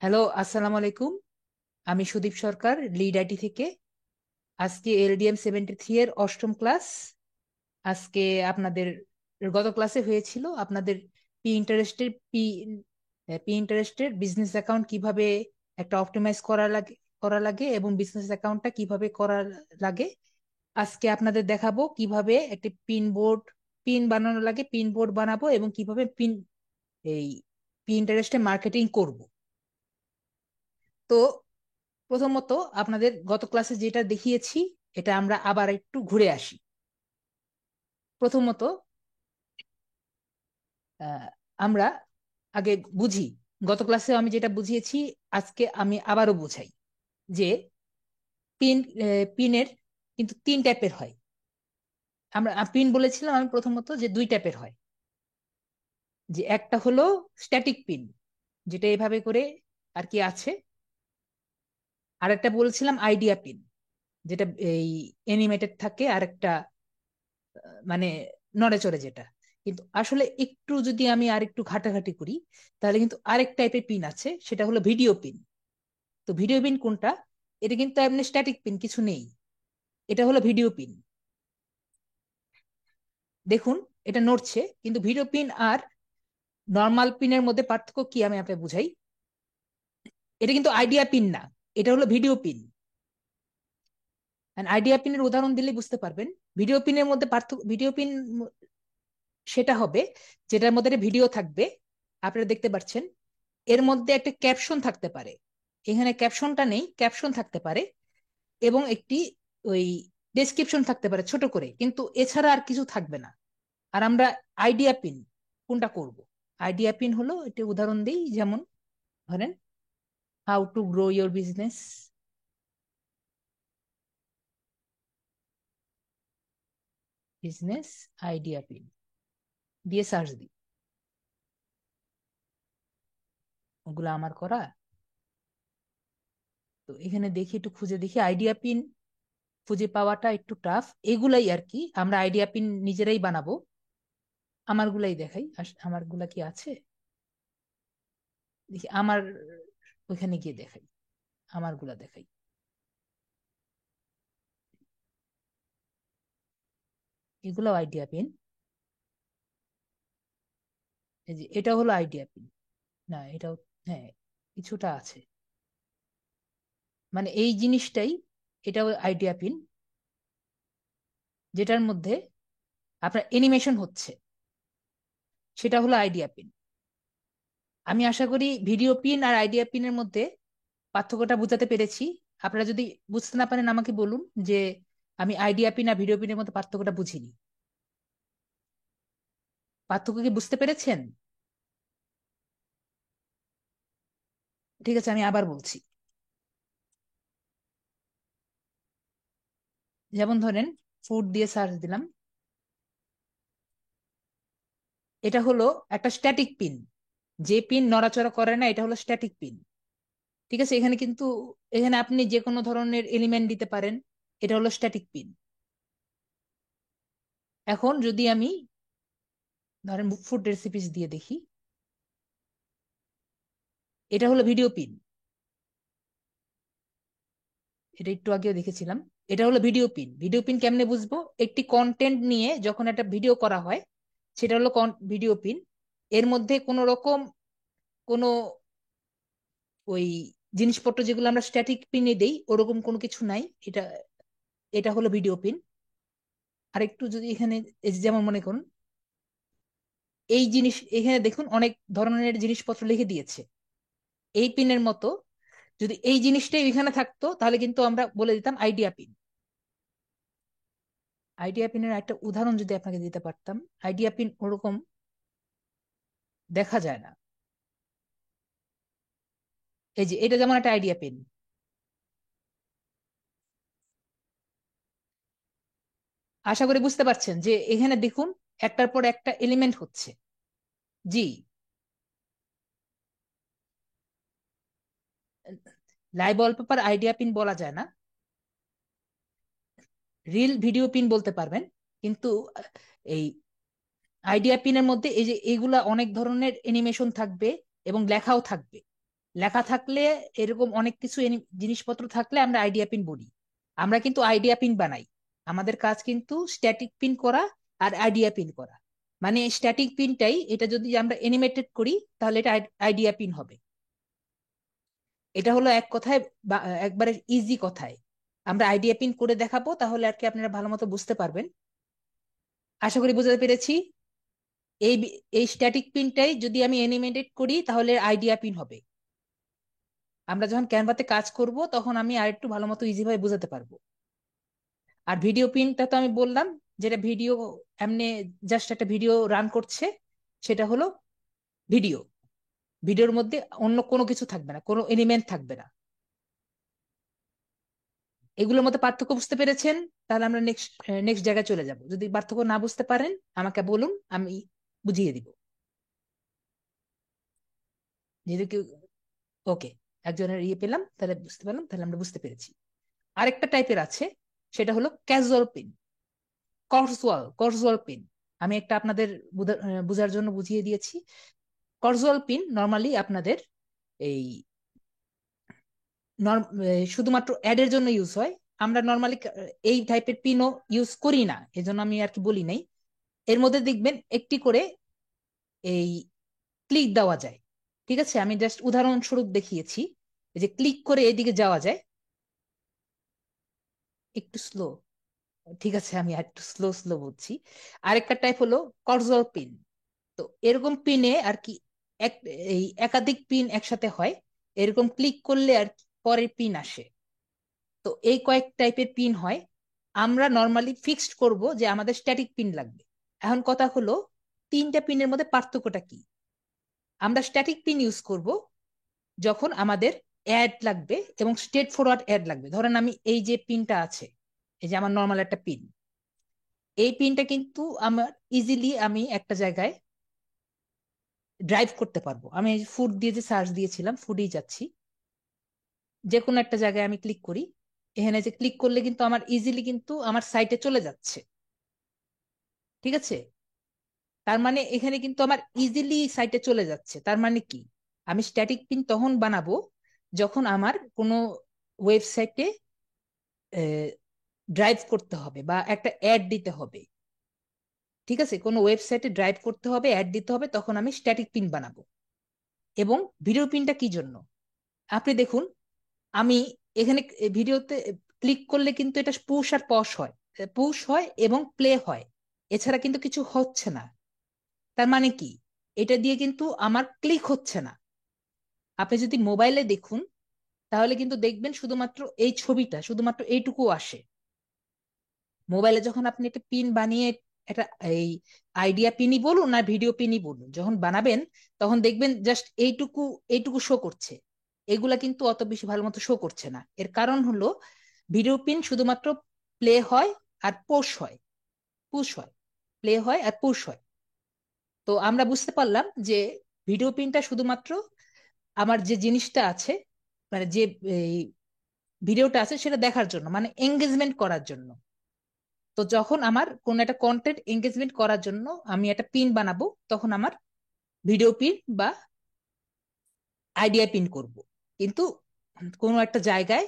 Hello, আসসালামু আলাইকুম। আমি সুদীপ সরকার, লিড আইটি থেকে। আজকে LDM 73 এর অষ্টম ক্লাস। আজকে আপনাদের গত ক্লাসে হয়েছিল আপনাদের পি পি ইন্টারেস্টের বিজনেস অ্যাকাউন্ট কিভাবে একটা অপটিমাইজ করা লাগে এবং বিজনেস অ্যাকাউন্টটা কিভাবে করা লাগে। আজকে আপনাদের দেখাবো কিভাবে একটি পিন বানানো লাগে, পিন বোর্ড বানাবো এবং কিভাবে এই পি ইন্টারেস্টে মার্কেটিং করব। তো প্রথমত আপনাদের গত ক্লাসে যেটা দেখিয়েছি এটা আমরা আবার একটু ঘুরে আসি। প্রথমত আহ, আমরা আগে বুঝি, গত ক্লাসে আমি যেটা বুঝিয়েছি আজকে আমি আবারও বুঝাই যে পিন পিনের কিন্তু তিন টাইপের হয়। আমরা পিন বলেছিলাম আমি প্রথমত যে দুই টাইপের হয়, যে একটা হলো স্ট্যাটিক পিন, যেটা এভাবে করে আর কি আছে। আর একটা বলছিলাম আইডিয়া পিন, যেটা এই অ্যানিমেটেড থাকে, আর একটা মানে নড়ে চড়ে যেটা। কিন্তু আসলে একটু যদি আমি আর একটু ঘাটাঘাটি করি, তাহলে কিন্তু আরেক টাইপের পিন আছে, সেটা হলো ভিডিও পিন। তো ভিডিও পিন কোনটা? এটা কিন্তু এমনি স্ট্যাটিক পিন কিছু নেই, এটা হলো ভিডিও পিন। দেখুন, এটা নড়ছে, কিন্তু ভিডিও পিন আর নর্মাল পিনের মধ্যে পার্থক্য কি আমি আপনাকে বুঝাই। এটা কিন্তু আইডিয়া পিন না, এটা হলো ভিডিও পিন। আইডিয়া পিনের উদাহরণ দিলে বুঝতে পারবেন। ভিডিও পিনের মধ্যে পার্থক্য, ভিডিও পিন সেটা হবে যেটার মধ্যে একটা ভিডিও থাকবে, আপনারা দেখতে পাচ্ছেন। এর মধ্যে একটা ক্যাপশন থাকতে পারে, এখানে ক্যাপশনটা নেই, ক্যাপশন থাকতে পারে, এবং একটি ওই ডেসক্রিপশন থাকতে পারে ছোট করে, কিন্তু এছাড়া আর কিছু থাকবে না। আর আমরা আইডিয়া পিন কোনটা করব? আইডিয়া পিন হলো, একটা উদাহরণ দিই, যেমন ধরেন how to grow your business, business idea pin দিয়ে সার্চ দিই। ওগুলো আমার করা। তো এখানে দেখি, একটু খুঁজে দেখি, আইডিয়া পিন খুঁজে পাওয়াটা একটু টাফ। এগুলাই আর কি আমরা আইডিয়া পিন নিজেরাই বানাবো। আমারগুলাই দেখাই, আমারগুলা কি আছে দেখি। আমার ওইখানে গিয়ে দেখাই, আমারগুলা দেখাই। এগুলো আইডিয়া পিন। এই যে এটা হলো আইডিয়া পিন। না, এটাও, হ্যাঁ, কিছুটা আছে, মানে এই জিনিসটাই, এটাও আইডিয়া পিন, যেটার মধ্যে আপনার অ্যানিমেশন হচ্ছে, সেটা হলো আইডিয়া পিন। আমি আশা করি ভিডিও পিন আর আইডিয়া পিনের মধ্যে পার্থক্যটা বুঝাতে পেরেছি। আপনারা যদি বুঝতে না পারেন আমাকে বলুন যে আমি আইডিয়া পিন আর ভিডিও পিনের মধ্যে পার্থক্যটা বুঝিনি। পার্থক্য কি বুঝতে পেরেছেন? ঠিক আছে, আমি আবার বলছি। যেমন ধরেন, ফুড দিয়ে সার্চ দিলাম, এটা হলো একটা স্ট্যাটিক পিন। যে পিন নড়াচড়া করে না, এটা হলো স্ট্যাটিক পিন। ঠিক আছে, এখানে কিন্তু এখানে আপনি যে কোনো ধরনের এলিমেন্ট দিতে পারেন, এটা হলো স্ট্যাটিক পিন। এখন যদি আমি ধরেন ফুড রেসিপিস দিয়ে দেখি, এটা হলো ভিডিও পিন। এটা একটু আগেও দেখেছিলাম। এটা হলো ভিডিও পিন। ভিডিও পিন কেমনে বুঝবো? একটি কন্টেন্ট নিয়ে যখন একটা ভিডিও করা হয়, সেটা হলো ভিডিও পিন। এর মধ্যে কোনো রকম কোনো ওই জিনিসপত্র যেগুলো আমরা স্ট্যাটিক পিনে দেই, ওরকম কোনো কিছু নাই। এটা এটা হলো ভিডিও পিন। আর একটু যদি এখানে, এই যে যেমন মনে করুন, এই জিনিস এখানে দেখুন অনেক ধরনের জিনিসপত্র লিখে দিয়েছে এই পিনের মতো। যদি এই জিনিসটাই এখানে থাকতো, তাহলে কিন্তু আমরা বলে দিতাম আইডিয়া পিন। আইডিয়া পিনের একটা উদাহরণ যদি আপনাকে দিতে পারতাম, আইডিয়া পিন ওরকম দেখা যায় না। এই যে এটা যেমন একটা আইডিয়া পিন। আশা করি বুঝতে পারছেন যে এখানে দেখুন একটার পর একটা এলিমেন্ট হচ্ছে। জি, লাইভ ওয়ালপেপার আইডিয়া পিন বলা যায় না, রিল ভিডিও পিন বলতে পারবেন। কিন্তু এই আইডিয়া পিনের মধ্যে এই যে এইগুলা অনেক ধরনের অ্যানিমেশন থাকবে এবং লেখাও থাকবে। লেখা থাকলে, এরকম অনেক কিছু জিনিসপত্র থাকলে আমরা আইডিয়া পিন বলি। আমরা কিন্তু আইডিয়া পিন বানাই। আমাদের কাজ কিন্তু স্ট্যাটিক পিন করা আর আইডিয়া পিন করা। মানে স্ট্যাটিক পিনটাই, এটা যদি আমরা এনিমেটেড করি তাহলে এটা আইডিয়া পিন হবে। এটা হলো এক কথায়, বা একবারে ইজি কথায় আমরা আইডিয়া পিন করে দেখাবো, তাহলে আর কি আপনারা ভালো মতো বুঝতে পারবেন। আশা করি বুঝতে পেরেছি। এই এই স্ট্যাটিক পিনটাই যদি আমি এনিমেটেড করি তাহলে আইডিয়া পিন হবে। আমরা যখন ক্যানভাতে কাজ করব তখন আমি আর একটু ভালো মতো ইজি ভাবে বোঝাতে পারবো। আর ভিডিও পিনটা তো আমি বললাম, যেটা ভিডিও, এমনি জাস্ট একটা ভিডিও রান করছে, সেটা হলো ভিডিও। ভিডিওর মধ্যে অন্য কোনো কিছু থাকবে না, কোনো এলিমেন্ট থাকবে না। এগুলোর মধ্যে পার্থক্য বুঝতে পেরেছেন? তাহলে আমরা নেক্সট নেক্সট জায়গায় চলে যাব। যদি পার্থক্য না বুঝতে পারেন আমাকে বলুন, আমি বুঝিয়ে দিব। যেহেতু কেউ, ওকে, একজনের ইয়ে পেলাম, তাহলে বুঝতে পারলাম, তাহলে আমরা বুঝতে পেরেছি। আরেকটা টাইপের আছে, সেটা হলো ক্যাজুয়াল পিন, কর্জুয়াল পিন। আমি একটা আপনাদের বুঝার জন্য বুঝিয়ে দিয়েছি। কর্জুয়াল পিন নর্মালি আপনাদের এই শুধুমাত্র অ্যাডের জন্য ইউজ হয়। আমরা নর্মালি এই টাইপের পিনও ইউজ করি না, এজন্য আমি আর কি বলি নাই। এর মধ্যে দেখবেন একটি করে এই ক্লিক দেওয়া যায়। ঠিক আছে, আমি জাস্ট উদাহরণস্বরূপ দেখিয়েছি। এই যে ক্লিক করে এদিকে যাওয়া যায়। একটু স্লো, ঠিক আছে, আমি একটু স্লো স্লো বলছি। আরেকটা টাইপ হলো কর্জুয়াল পিন। তো এরকম পিনে আর কি এক এই একাধিক পিন একসাথে হয়, এরকম ক্লিক করলে আর কি পরের পিন আসে। তো এই কয়েক টাইপের পিন হয়। আমরা নর্মালি ফিক্সড করব যে আমাদের স্ট্যাটিক পিন লাগবে। এখন কথা হলো, তিনটা পিনের মধ্যে পার্থক্যটা কি? আমরা স্ট্যাটিক পিন ইউজ করব যখন আমাদের অ্যাড লাগবে এবং স্ট্রেট ফরওয়ার্ড অ্যাড লাগবে। ধরেন আমি এই যে পিনটা আছে, এই যে আমার নর্মাল একটা পিন, এই পিনটা কিন্তু আমার ইজিলি আমি একটা জায়গায় ড্রাইভ করতে পারবো। আমি ফুড দিয়ে যে সার্চ দিয়েছিলাম, ফুডেই যাচ্ছি, যে কোনো একটা জায়গায় আমি ক্লিক করি, এখানে যে ক্লিক করলে কিন্তু আমার ইজিলি কিন্তু আমার সাইটে চলে যাচ্ছে। ঠিক আছে, তার মানে এখানে কিন্তু আমার ইজিলি সাইটে চলে যাচ্ছে। তার মানে কি, আমি স্ট্যাটিক পিন তখন বানাবো যখন আমার কোনো ওয়েবসাইটে ড্রাইভ করতে হবে বা একটা অ্যাড দিতে হবে। ঠিক আছে, কোনো ওয়েবসাইটে ড্রাইভ করতে হবে, অ্যাড দিতে হবে, তখন আমি স্ট্যাটিক পিন বানাবো। এবং ভিডিও পিনটা কি জন্য? আপনি দেখুন, আমি এখানে ভিডিওতে ক্লিক করলে কিন্তু এটা পুশ আর পশ হয়, পুশ হয় এবং প্লে হয়, এছাড়া কিন্তু কিছু হচ্ছে না। তার মানে কি, এটা দিয়ে কিন্তু আমার ক্লিক হচ্ছে না। আপনি যদি মোবাইলে দেখুন তাহলে কিন্তু দেখবেন শুধুমাত্র এই ছবিটা, শুধুমাত্র এইটুকু আসে। মোবাইলে যখন আপনি একটা পিন বানিয়ে, একটা এই আইডিয়া পিনই বলুন না ভিডিও পিনই বলুন, যখন বানাবেন তখন দেখবেন জাস্ট এইটুকু, এইটুকু শো করছে। এগুলা কিন্তু অত বেশি ভালো মতো শো করছে না। এর কারণ হলো ভিডিও পিন শুধুমাত্র প্লে হয় আর পোস্ট হয়, পুশ হয়, প্লে হয় আর পুশ হয়। তো আমরা বুঝতে পারলাম যে ভিডিও পিনটা শুধুমাত্র আমার যে জিনিসটা আছে, মানে যে এই ভিডিওটা আছে সেটা দেখার জন্য, মানে এঙ্গেজমেন্ট করার জন্য। তো যখন আমার কোন একটা কন্টেন্ট এঙ্গেজমেন্ট করার জন্য আমি একটা পিন বানাবো, তখন আমার ভিডিও পিন বা আইডিয়া পিন করব। কিন্তু কোনো একটা জায়গায়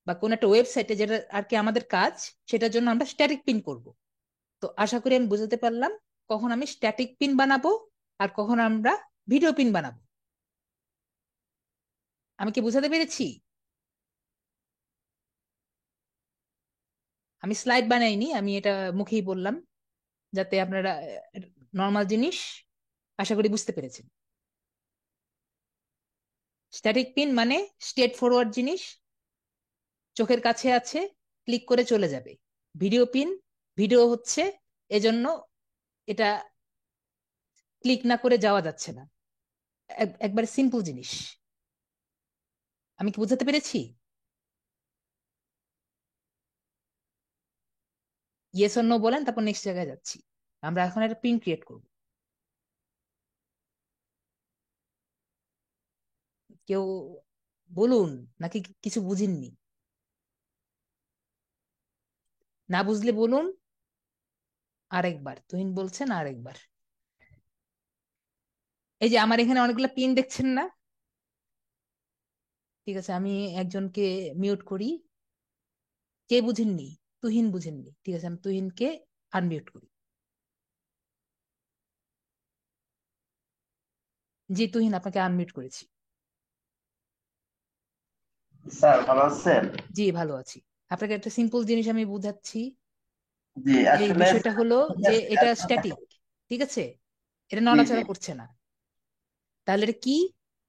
বা কোনো একটা ওয়েবসাইটে, যেটা আর কি আমাদের কাজ, সেটার জন্য আমরা স্ট্যাটিক পিন করব। তো আশা করি আমি বুঝতে পারলাম কখন আমি স্ট্যাটিক পিন বানাবো আর কখন আমরা ভিডিও পিন বানাবো। আমি কি বুঝাতে পেরেছি? আমি স্লাইড বানাইনি, আমি এটা মুখেই বললাম, যাতে আপনারা নর্মাল জিনিস আশা করি বুঝতে পেরেছেন। স্ট্যাটিক পিন মানে স্ট্রেট ফরওয়ার্ড জিনিস, চোখের কাছে আছে, ক্লিক করে চলে যাবে। ভিডিও পিন, ভিডিও হচ্ছে, এজন্য এটা ক্লিক না করে যাওয়া যাচ্ছে না। একবারে সিম্পল জিনিস। আমি কি বুঝাতে পেরেছি? ইয়েস অর নো বলেন, তারপর নেক্সট জায়গায় যাচ্ছি। আমরা এখন একটা পিন ক্রিয়েট করব। কেউ বলুন, নাকি কিছু বুঝিননি? না বুঝলে বলুন। আরেকবার তুহিন বলছেন, আরেকবার। এই যে আমার এখানে অনেকগুলো পিন দেখছেন না? ঠিক আছে, আমি একজনকে মিউট করি। কে বুঝেননি? তুহিন বুঝেননি, ঠিক আছে, আমি তুহিনকে আনমিউট করি। জি তুহিন, আপনাকে আনমিউট করেছি। স্যার ভালো আছেন? জি ভালো আছি। আপনাকে একটা সিম্পল জিনিস আমি বুঝাচ্ছি। জি এই আসলে বিষয়টা হলো যে এটা স্ট্যাটিক, ঠিক আছে, এটা জি জি নড়াচড়া করছে না। তাহলে এটা কি?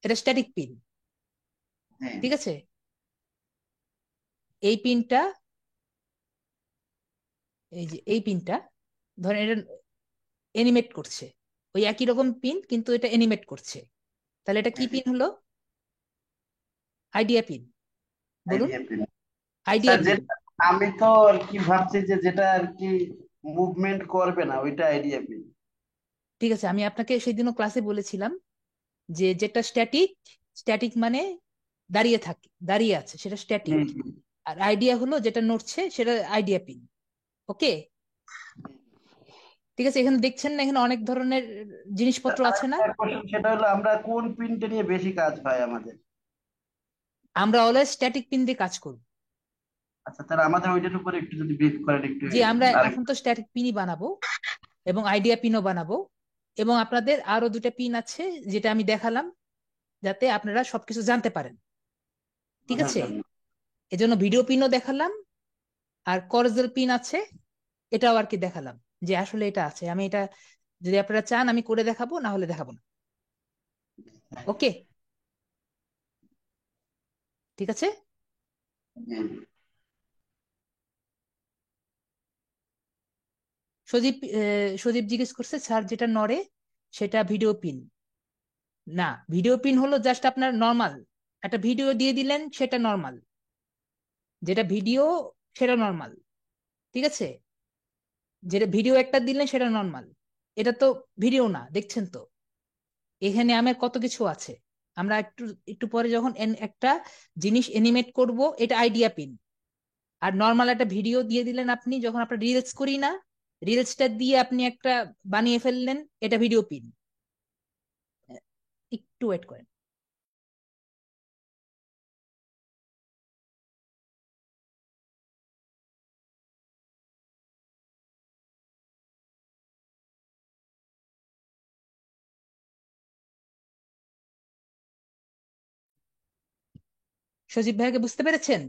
এটা স্ট্যাটিক পিন, জি ঠিক আছে। এই পিনটা, এই যে এই পিনটা, ধরেন এটা এনিমেট করছে, ওই একই রকম পিন কিন্তু এটা এনিমেট করছে। তাহলে এটা জি কি জি পিন হলো? Idea pin. বলুন। Idea pin. Idea sir pin. যেটা আমি তো আর কি ভাবছি যে যেটা আর কি মুভমেন্ট করবে না ওইটা আইডিয়া পিন। ঠিক আছে, আমি আপনাকে সেদিনও ক্লাসে বলেছিলাম যে যেটা স্ট্যাটিক, স্ট্যাটিক মানে দাঁড়িয়ে থাকে, দাঁড়িয়ে আছে, সেটা জি স্ট্যাটিক। জি আর আইডিয়া হলো যেটা নড়ছে, সেটা আইডিয়া পিন। ওকে, ঠিক আছে। এখানে দেখছেন না, এখানে অনেক ধরনের স্যার জিনিসপত্র আছে না? আরেকটা কোশ্চেন, সেটা হলো আমরা কোন পিনটা নিয়ে বেশি কাজ হয় আমাদের? আমরা অলওয়েজ স্ট্যাটিক পিন দিয়ে কাজ করব। আচ্ছা তাহলে আমাদের ওইটার উপরে একটু যদি ব্রিফ করেন একটু। যে আমরা আরেক এখন তো স্ট্যাটিক পিনই বানাবো এবং আইডিয়া পিনও বানাবো, এবং আপনাদের আরো দুটা পিন আছে যেটা আমি দেখালাম, যাতে আপনারা সবকিছু জানতে পারেন, ঠিক বোঝার আছে। জন্য। এজন্য ভিডিও পিনও দেখালাম, আর করজেল পিন আছে, এটাও আর কি দেখালাম, যে আসলে এটা আছে। আমি এটা, যদি আপনারা চান আমি করে দেখাবো, না হলে দেখাবো না। ওকে, ঠিক আছে। জি জি সজীব, সজীব জিজ্ঞেস করছে স্যার যেটা নড়ে সেটা ভিডিও পিন। না, ভিডিও পিন হলো জাস্ট আপনার নর্মাল একটা ভিডিও দিয়ে দিলেন, সেটা নর্মাল, যেটা ভিডিও সেটা নর্মাল, ঠিক আছে। যেটা ভিডিও একটা দিলেন সেটা নর্মাল, এটা তো ভিডিও না, দেখছেন তো এখানে আমার কত কিছু আছে। আমরা একটু একটু পরে যখন একটা জিনিস এনিমেট করব, এটা আইডিয়া পিন। আর নর্মাল একটা ভিডিও দিয়ে দিলেন আপনি, যখন আপনার রিলস করি না, রিলসটা দিয়ে আপনি একটা বানিয়ে ফেললেন, এটা ভিডিও পিন। একটু ওয়েট করেন। সজীব ভাইকে বুঝতে পেরেছেন?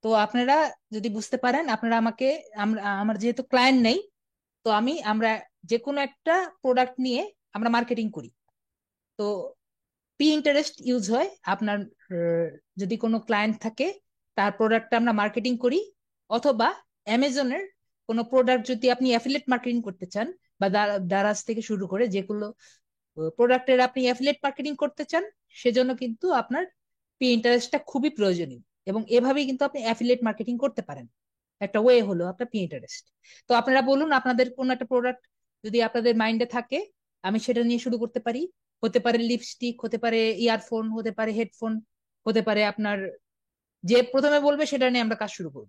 তো আপনারা যদি বুঝতে পারেন, আপনারা আমাকে, আমার যেহেতু ক্লায়েন্ট নেই, তো আমরা যে কোনো একটা প্রোডাক্ট নিয়ে আমরা মার্কেটিং করি। তো পি ইন্টারেস্ট ইউজ হয় আপনার, আহ, যদি কোনো ক্লায়েন্ট থাকে তার প্রোডাক্টটা আমরা মার্কেটিং করি, অথবা অ্যামাজনের কোনো প্রোডাক্ট যদি আপনি অ্যাফিলিয়েট মার্কেটিং করতে চান, বা দারাজ থেকে শুরু করে যেগুলো প্রোডাক্টের আপনি অ্যাফিলিয়েট মার্কেটিং করতে চান, সেজন্য কিন্তু আপনার পি ইন্টারেস্টটা খুবই প্রয়োজনীয়। এবং এভাবেই কিন্তু আপনি অ্যাফিলিয়েট মার্কেটিং করতে পারেন। একটা ওয়ে হলো আপনার পি ইন্টারেস্ট। তো আপনারা বলুন, আপনাদের কোন একটা প্রোডাক্ট যদি আপনাদের মাইন্ডে থাকে, আমি সেটা নিয়ে শুরু করতে পারি। হতে পারে লিপস্টিক, হতে পারে ইয়ারফোন, হতে পারে হেডফোন, হতে পারে আপনার, যে প্রথমে বলবে সেটা নিয়ে আমরা কাজ শুরু করব।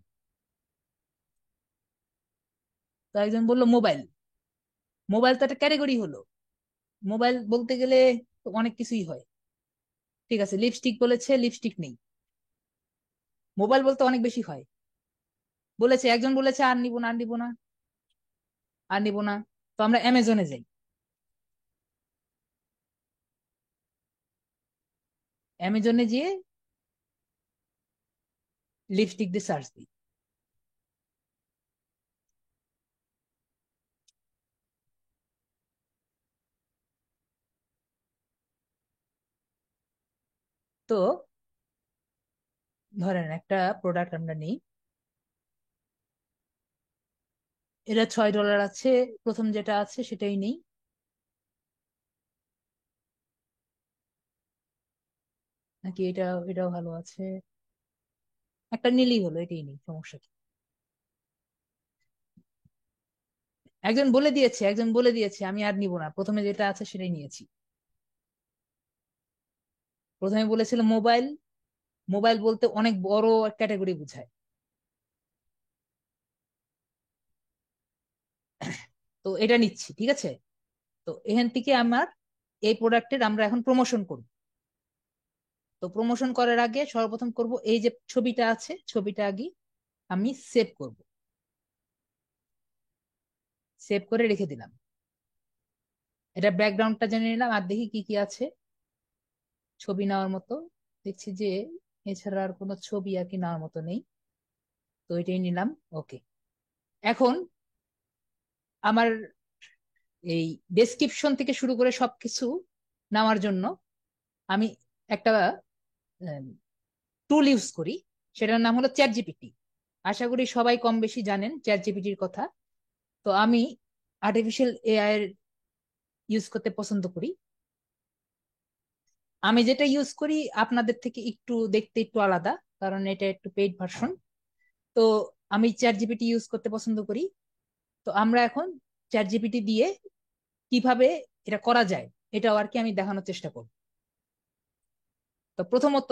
তো একজন বললো মোবাইল। মোবাইল তো একটা ক্যাটাগরি হলো। মোবাইল বলতে গেলে তো অনেক কিছুই হয়। ঠিক আছে, লিপস্টিক বলেছে, লিপস্টিক নেই। মোবাইল বলতে অনেক বেশি হয়। বলেছে, একজন বলেছে আর নিব না, আর নিব না, আর নিব না। তো আমরা অ্যামাজনে যাই, অ্যামাজনে গিয়ে লিপস্টিক দিয়ে সার্চ দিই। তো ধরেন একটা প্রোডাক্ট আমরা নিই, এটা $6 আছে, প্রথম যেটা আছে সেটাই নেই, নাকি এটা, এটাও ভালো আছে, একটা নিলেই হলো, এটাই নেই, সমস্যা কি? একজন বলে দিয়েছে, একজন বলে দিয়েছে আমি আর নিব না, প্রথমে যেটা আছে সেটাই নিয়েছি। প্রথমে বলেছিল মোবাইল। মোবাইল বলতে অনেক বড় ক্যাটাগরি বোঝায়। তো এটা নিচ্ছি, ঠিক আছে। তো এখান থেকে আমার এই প্রোডাক্টের আমরা এখন প্রমোশন করব। তো প্রমোশন করার আগে সর্বপ্রথম করব এই যে ছবিটা আছে, ছবিটা আগে আমি সেভ করব। সেভ করে রেখে দিলাম। এটা ব্যাকগ্রাউন্ডটা জেনে নিলাম, আর দেখি কি কি আছে ছবি নেওয়ার মতো। দেখছি যে এছাড়া আর কোনো ছবি আর কি নেওয়ার মতো নেই, তো এটাই নিলাম। ওকে, এখন আমার এই ডেসক্রিপশন থেকে শুরু করে সবকিছু নেওয়ার জন্য আমি একটা টুল ইউজ করি, সেটার নাম হলো চ্যাট জিপিটি। আশা করি সবাই কম বেশি জানেন চ্যাট জিপিটির কথা। তো আমি আর্টিফিশিয়াল এআই এর ইউজ করতে পছন্দ করি। আমি যেটা ইউজ করি আপনাদের থেকে একটু দেখতে একটু আলাদা, কারণ এটা একটু পেইড ভার্সন। তো আমি চ্যাট জিপিটি ইউজ করতে পছন্দ করি। তো আমরা এখন চ্যাট জিপিটি দিয়ে কিভাবে এটা করা যায় এটাও আর কি আমি দেখানোর চেষ্টা করব। তো প্রথমত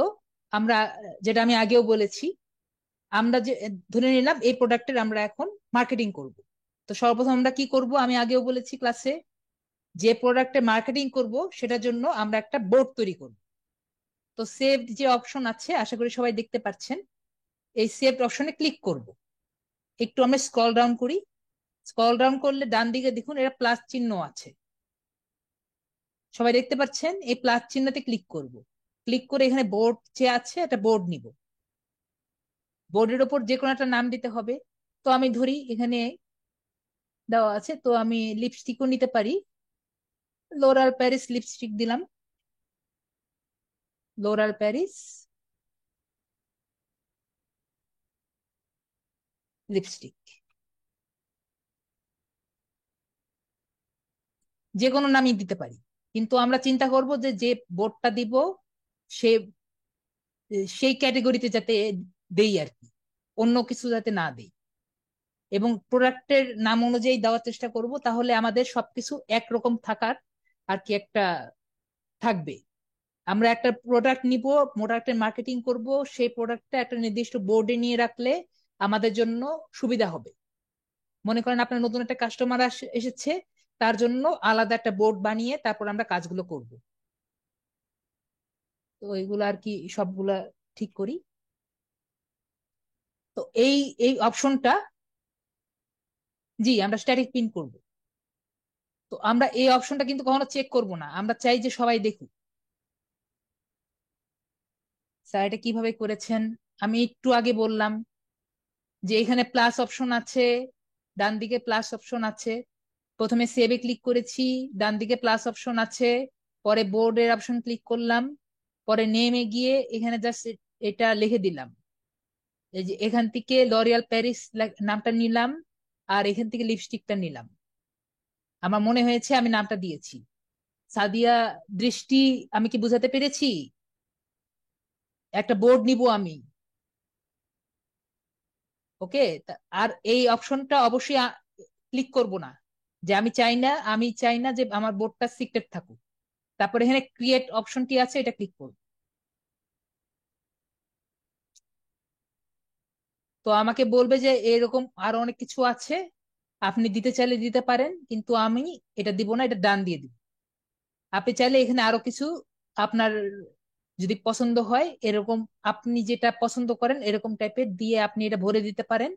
আমরা, যেটা আমি আগেও বলেছি, আমরা যে ধরে নিলাম এই প্রোডাক্টের আমরা এখন মার্কেটিং করব। তো সর্বপ্রথম আমরা কি করব, আমি আগেও বলেছি ক্লাসে, যে প্রোডাক্টের মার্কেটিং করব সেটার জন্য আমরা একটা বোর্ড তৈরি করব। তো সেভ যে অপশন আছে, আশা করি সবাই দেখতে পাচ্ছেন, এই সেভ অপশনে ক্লিক করব। একটু আমরা স্ক্রল ডাউন করি। স্ক্রল ডাউন করলে ডান দিকে দেখুন এটা প্লাস চিহ্ন আছে, সবাই দেখতে পাচ্ছেন। এই প্লাস চিহ্নতে ক্লিক করব। ক্লিক করে এখানে বোর্ড যে আছে এটা বোর্ড নিব। বোর্ডের ওপর যে কোনো একটা নাম দিতে হবে। তো আমি ধরি এখানে দেওয়া আছে, তো আমি লিপস্টিকও নিতে পারি। লোরাল প্যারিস লিপস্টিক দিলাম। লোরাল প্যারিস লিপস্টিক, যে কোনো নামই দিতে পারি। কিন্তু আমরা চিন্তা করব যে যে বোর্ডটা দিব সে সেই ক্যাটেগরিতে যাতে দেই আর কি, অন্য কিছু যাতে না দেই। এবং প্রোডাক্টের নাম অনুযায়ী দেওয়ার চেষ্টা করব, তাহলে আমাদের সবকিছু একরকম থাকার আর কি একটা থাকবে। আমরা একটা প্রোডাক্ট নিব, প্রোডাক্টের মার্কেটিং করব, সেই প্রোডাক্টটা একটা নির্দিষ্ট বোর্ডে নিয়ে রাখলে আমাদের জন্য সুবিধা হবে। মনে করেন আপনার নতুন একটা কাস্টমার এসেছে, তার জন্য আলাদা একটা বোর্ড বানিয়ে তারপর আমরা কাজগুলো করব। তো এইগুলো আর কি সবগুলা ঠিক করি। তো এই এই অপশনটা, জি আমরা স্ট্যাটিক প্রিন্ট করব। তো আমরা এই অপশনটা কিন্তু কখনো চেক করব না, আমরা চাই যে সবাই দেখুক স্যার এটা কিভাবে করেছেন। আমি একটু আগে বললাম যে এখানে প্লাস অপশন আছে, ডান দিকে প্লাস অপশন আছে। প্রথমে সেভে ক্লিক করেছি, ডান দিকে প্লাস অপশন আছে। পরে বোর্ডের অপশন ক্লিক করলাম। পরে নেমে গিয়ে এখানে জাস্ট এটা লিখে দিলাম। এই যে এখান থেকে লরিয়াল প্যারিস নামটা নিলাম, আর এখান থেকে লিপস্টিকটা নিলাম। আমার মনে হয়েছে আমি নামটা দিয়েছি। সাদিয়া দৃষ্টি, আমি কি বুঝাতে পেরেছি? একটা বোর্ড নিব আমি। ওকে। আর এই অপশনটা অবশ্যই ক্লিক করব না, যে আমি চাই না যে আমার বোর্ডটা সিক্রেট থাকুক। তারপর এখানে ক্রিয়েট অপশনটি আছে, এটা ক্লিক করব। তো আমাকে বলবে যে এরকম আরো অনেক কিছু আছে, আপনি দিতে চাইলে দিতে পারেন, কিন্তু আমি এটা দিব না, এটা ডান দিয়ে দিব। আপনি চাইলে এখানে আরো কিছু আপনার যদি পছন্দ হয় এরকম, আপনি যেটা পছন্দ করেন এরকম টাইপের দিয়ে আপনি এটা ভরে দিতে পারেন।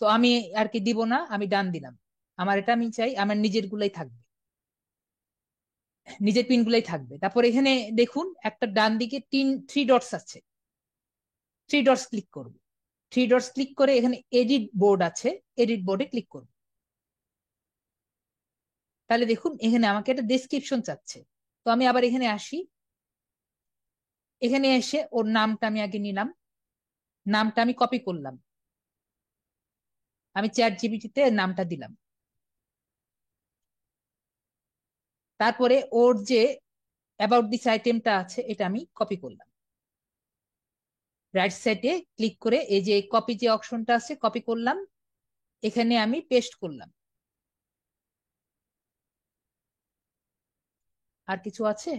তো আমি আর কি দিব না, আমি ডান দিলাম। আমার এটা আমি চাই আমার নিজের গুলাই থাকবে, নিজের পিন গুলাই থাকবে। তারপর এখানে দেখুন একটা ডান দিকে থ্রি ডটস আছে, থ্রি ডটস ক্লিক করব। থ্রি ডটস ক্লিক করে এখানে এডিট বোর্ড আছে, এডিট বোর্ডে ক্লিক করব। তাহলে দেখুন এখানে আমাকে একটা ডেসক্রিপশন চাচ্ছে। তো আমি আবার এখানে আসি, এখানে এসে ওর নামটা আমি আগে নিলাম, নামটা আমি কপি করলাম, আমি চ্যাট জিপিটিতে নামটা দিলাম। তারপরে ওর যে অ্যাবাউট দিস আইটেমটা আছে এটা আমি কপি করলাম। রাইট সাইডে ক্লিক করে এই যে কপি যে অপশনটা আছে কপি করলাম, এখানে আমি পেস্ট করলাম। আর কিছু আছে?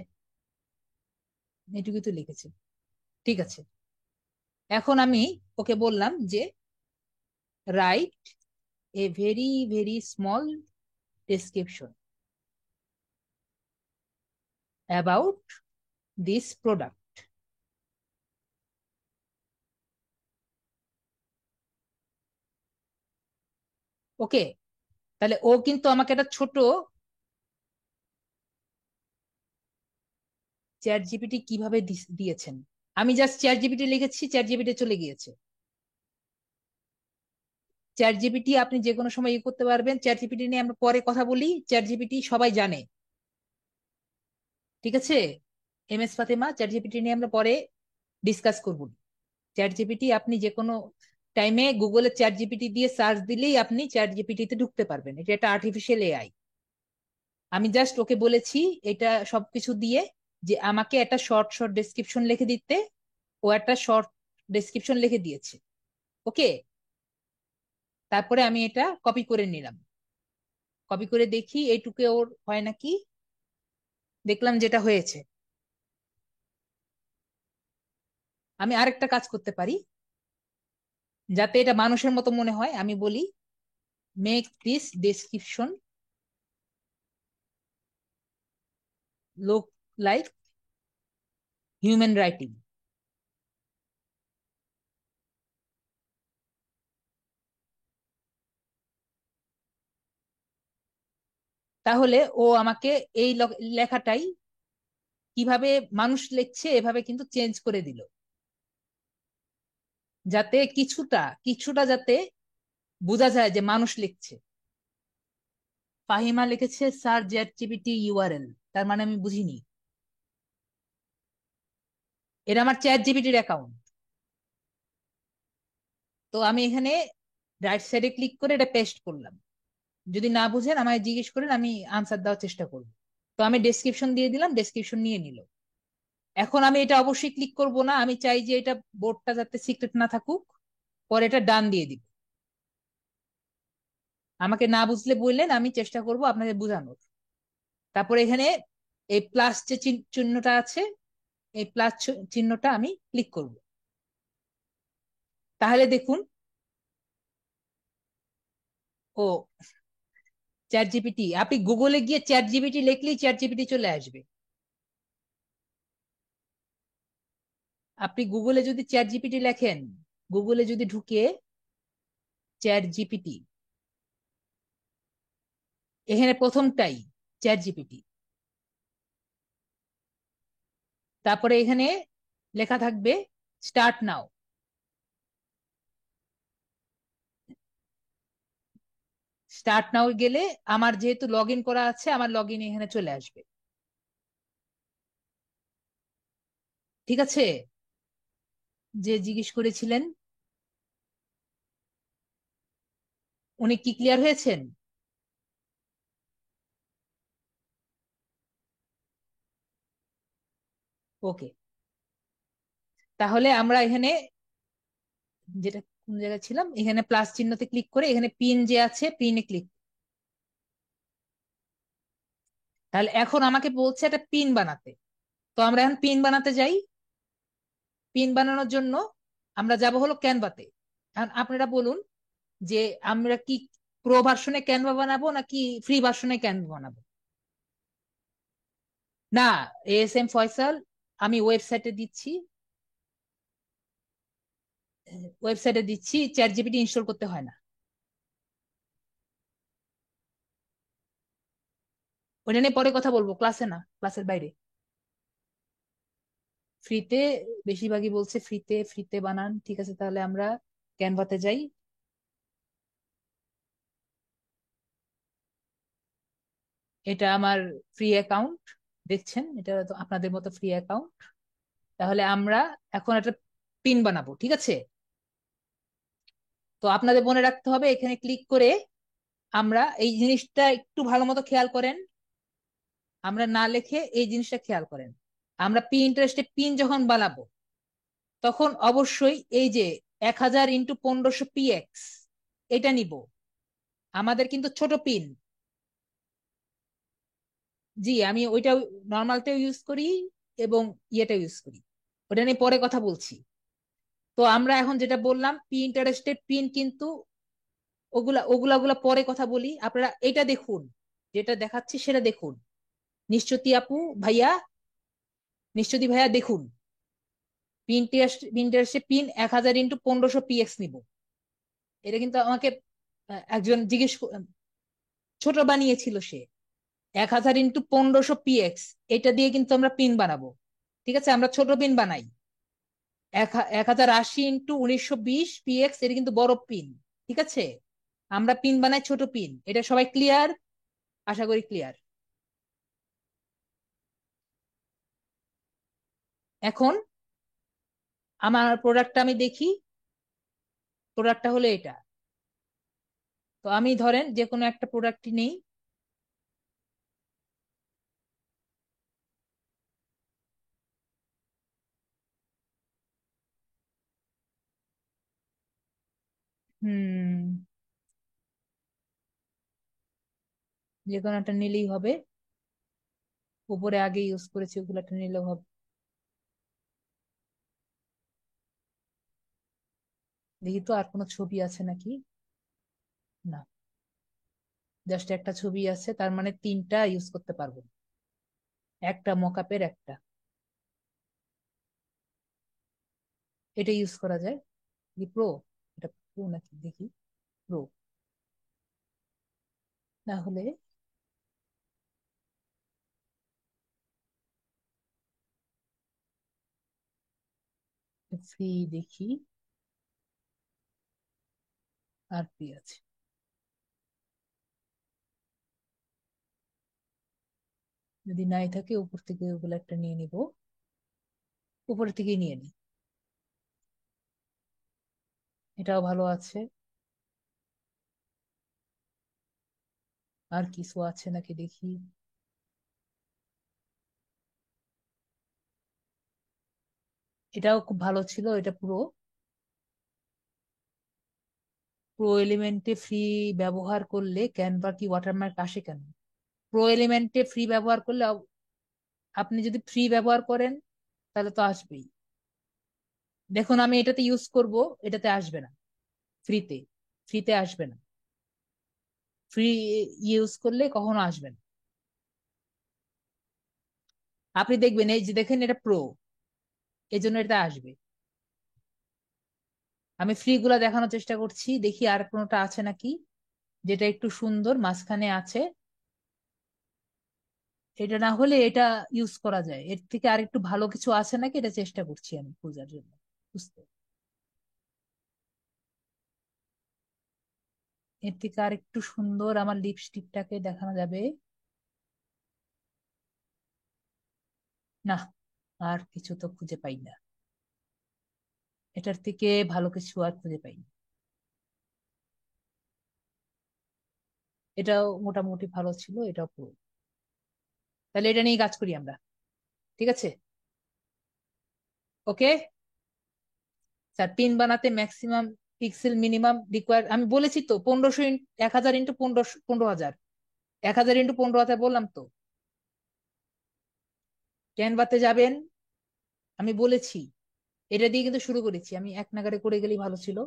এটুকুই তো লিখেছে, ঠিক আছে। এখন আমি ওকে বললাম যে write a very very small description. About this product. Okay, তাহলে ও কিন্তু আমাকে একটা ছোট চ্যাট জিপিটি কিভাবে দিয়েছেন। আমি জাস্ট চ্যাট জিপিটি লিখেছি, চ্যাট জিপিটি চলে গিয়েছে। চ্যাট জিপিটি আপনি যে কোনো সময় করতে পারবেন। চ্যাট জিপিটি নিয়ে আমরা পরে কথা বলি। চ্যাট জিপিটি সবাই জানে, ঠিক আছে? M S Fatema, ChatGPT নিয়ে আমরা পরে ডিসকাস করব। চ্যাট জিপিটি আপনি যে কোনো টাইমে গুগলে চ্যাট জিপিটি দিয়ে সার্চ দিলেই আপনি চ্যাট জিপিটিতে ঢুকতে পারবেন। এটা একটা আর্টিফিশিয়াল এআই। আমি জাস্ট ওকে বলেছি এটা সবকিছু দিয়ে যে আমাকে একটা শর্ট শর্ট ডেসক্রিপশন লিখে দিতে। ও একটা শর্ট ডেসক্রিপশন লিখে দিয়েছে। ওকে, তারপরে আমি এটা কপি করে নিলাম। কপি করে দেখি এইটুকু ওর হয় নাকি। দেখলাম যেটা হয়েছে। আমি আরেকটা কাজ করতে পারি যাতে এটা মানুষের মতো মনে হয়। আমি বলি make this description look like human writing. তাহলে ও আমাকে এই লেখাটাই কিভাবে মানুষ লিখছে এভাবে কিন্তু চেঞ্জ করে দিল, যাতে কিছুটা কিছুটা যাতে বোঝা যায় যে মানুষ লিখছে। ফাহিমা লিখেছে স্যার চ্যাট জিপিটি ইউআরএল, তার মানে আমি বুঝিনি। এটা আমার চ্যাট জিপিটির অ্যাকাউন্ট। তো আমি এখানে রাইট সাইডে ক্লিক করে এটা পেস্ট করলাম। যদি না বুঝেন আমায় জিজ্ঞেস করেন, আমি আনসার দেওয়ার চেষ্টা করব। তো আমি ডেসক্রিপশন দিয়ে দিলাম, ডেসক্রিপশন নিয়ে নিল। এখন আমি এটা অবশ্যই ক্লিক করব না, আমি চাই যে এটা বোর্ডটা যাতে সিক্রেট না থাকুক। পরে এটা ডান দিয়ে দিব। আমাকে না বুঝলে বললেন, আমি চেষ্টা করব আপনাদের বোঝানোর। তারপরে এখানে এই প্লাস যে চিহ্নটা আছে, এই প্লাস চিহ্নটা আমি ক্লিক করব। তাহলে দেখুন, ও চ্যাট জিপিটি, আপনি গুগলে গিয়ে চ্যাট জিপিটি লিখলেই চ্যাট জিপিটি চলে আসবে। আপনি গুগলে যদি চ্যাট জিপিটি লেখেন, গুগলে যদি ঢুকে চ্যাট জিপিটি, এখানে প্রথমটাই চ্যাট জিপিটি। তারপরে এখানে লেখা থাকবে স্টার্ট নাও। স্টার্ট নাও গেলে আমার যেহেতু লগ ইন করা আছে, আমার লগ ইন এখানে চলে আসবে। ঠিক আছে? যে জিজ্ঞেস করেছিলেন উনি কি ক্লিয়ার হয়েছেন? ওকে, তাহলে আমরা এখানে যেটা কোন জায়গায় ছিলাম, এখানে প্লাস চিহ্নতে ক্লিক করে এখানে পিন যে আছে পিনে ক্লিক। তাহলে এখন আমাকে বলছে একটা পিন বানাতে। তো আমরা এখন পিন বানাতে যাই। পিন বানানোর জন্য আমরা যাব হলো ক্যানভাতে। এখন আপনারা বলুন যে আমরা কি প্রো ভার্সনে ক্যানভা বানাবো নাকি ফ্রি ভার্সনে ক্যানভা বানাবো। না, এএসএম ফয়সাল, আমি ওয়েবসাইটে দিচ্ছি। ওয়েবসাইটে দিচ্ছি, চ্যাট জিপিটি ইনস্টল করতে হয় না। ওইটা নিয়ে পরে কথা বলবো, ক্লাসে না, ক্লাসের বাইরে। ফ্রিতে, বেশিরভাগই বলছে ফ্রিতে, ফ্রিতে বানান। ঠিক আছে, তাহলে আমরা ক্যানভাতে যাই। এটা আমার ফ্রি অ্যাকাউন্ট, দেখছেন এটা তো আপনাদের মতো ফ্রি অ্যাকাউন্ট। তাহলে আমরা এখন একটা পিন বানাবো, ঠিক আছে? তো আপনাদের মনে রাখতে হবে এখানে ক্লিক করে আমরা এই জিনিসটা একটু ভালো মতো খেয়াল করেন। আমরা না লিখে এই জিনিসটা খেয়াল করেন। আমরা ইন্টারেস্টে পিন যখন বানাবো তখন অবশ্যই এই যে 1000 × 1500 px এটা নিব। আমাদের কিন্তু ছোট পিন। জি, আমি ওইটা নর্মালটাও ইউজ করি এবং ইয়েটা ইউজ করি। ওটা নিয়ে পরে কথা বলছি। তো আমরা এখন যেটা বললাম ইন্টারেস্টেড পিন, কিন্তু ওগুলা ওগুলা ওগুলা পরে কথা বলি। আপনারা এটা দেখুন, যেটা দেখাচ্ছি সেটা দেখুন। নিশ্চয়ই আপু, ভাইয়া, নিশ্চয়ই ভাইয়া দেখুন, পিন্টারেস্টে পিন 1000 × 1500 পিএক্স নিব। এটা কিন্তু আমাকে একজন ছোট বানিয়েছিল সে। 1000 × 1500 পিএক্স, এটা দিয়ে কিন্তু আমরা পিন বানাবো। ঠিক আছে, আমরা ছোট পিন বানাই। 1080 × 1920 পিএক্স, এটা কিন্তু বড় পিন। ঠিক আছে, আমরা পিন বানাই ছোট পিন। এটা সবাই ক্লিয়ার? আশা করি ক্লিয়ার। এখন আমার প্রোডাক্টটা আমি দেখি। প্রোডাক্টটা হলো এটা। তো আমি ধরেন যে কোনো একটা প্রোডাক্টই নেই। হুম, যে কোনো একটা নিলেই হবে। উপরে আগে ইউজ করেছি ওগুলো একটা নিলেও হবে। দেখি তো আর কোনো ছবি আছে নাকি। না, জাস্ট একটা ছবি আছে, তার মানে তিনটা ইউজ করতে পারবো। একটা মকআপের একটা, এটা ইউজ করা যায় কি প্রো? এটা প্রো নাকি দেখি। প্রো না হলে ফ্রি দেখি আর কি আছে। যদি নাই থাকে উপর থেকে ওগুলো একটা নিয়ে নিব। উপর থেকেই নিয়ে নিই। এটাও ভালো আছে। আর কিছু আছে নাকি দেখি। এটাও খুব ভালো ছিল, এটা পুরো প্রো এলিমেন্টে ফ্রি ব্যবহার করলে ক্যানভা কি ওয়াটারমার্ক আসে কেন? প্রো এলিমেন্টে ফ্রি ব্যবহার করলে আপনি যদি ফ্রি ব্যবহার করেন তাহলে তো আসবেই। দেখুন আমি এটাতে ইউজ করব, এটাতে আসবে না। ফ্রিতে, ফ্রিতে আসবে না। ফ্রি ইউজ করলে কখনো আসবে না। আপনি দেখবেন, এই যে দেখেন এটা প্রো, এই জন্য এটা আসবে। আমি ফ্রি গুলা দেখানোর চেষ্টা করছি, দেখি আর কোনোটা আছে নাকি যেটা একটু সুন্দর মাঝখানে আছে। এটা না হলে এটা ইউজ করা যায়, এর থেকে আর একটু ভালো কিছু আছে নাকি এটা চেষ্টা করছি আমি খোঁজার জন্য, বুঝতে। এর থেকে আর একটু সুন্দর আমার লিপস্টিকটাকে দেখানো যাবে। না, আর কিছু তো খুঁজে পাই না। এটার থেকে ভালো কিছু আর খুঁজে পাই না। এটাও মোটামুটি ভালো ছিল, এটাও পুরো। তাহলে এটা নিয়ে কাজ করি আমরা। ঠিক আছে, ওকে স্যার। পিন বানাতে ম্যাক্সিমাম পিক্সেল মিনিমাম রিকোয়ার আমি বলেছি তো, 1500 1000 × 1500 15,000। 1000 × 15,000 বললাম তো। ক্যানভাতে যাবেন, আমি বলেছি। এটা দিয়ে কিন্তু শুরু করেছি আমি, এক নাগাড়ে করে গেলেই ভালো ছিল।